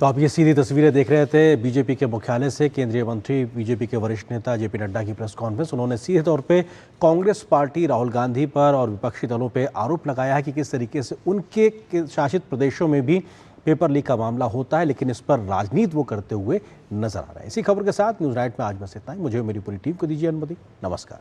तो आप ये सीधी तस्वीरें देख रहे थे बीजेपी के मुख्यालय से। केंद्रीय मंत्री, बीजेपी के वरिष्ठ नेता जेपी नड्डा की प्रेस कॉन्फ्रेंस। उन्होंने सीधे तौर पे कांग्रेस पार्टी, राहुल गांधी पर और विपक्षी दलों पे आरोप लगाया है कि किस तरीके से उनके शासित प्रदेशों में भी पेपर लीक का मामला होता है, लेकिन इस पर राजनीति वो करते हुए नजर आ रहा है। इसी खबर के साथ न्यूज़ नाइट में आज बस इतना ही। मुझे मेरी पूरी टीम को दीजिए अनुमति। नमस्कार।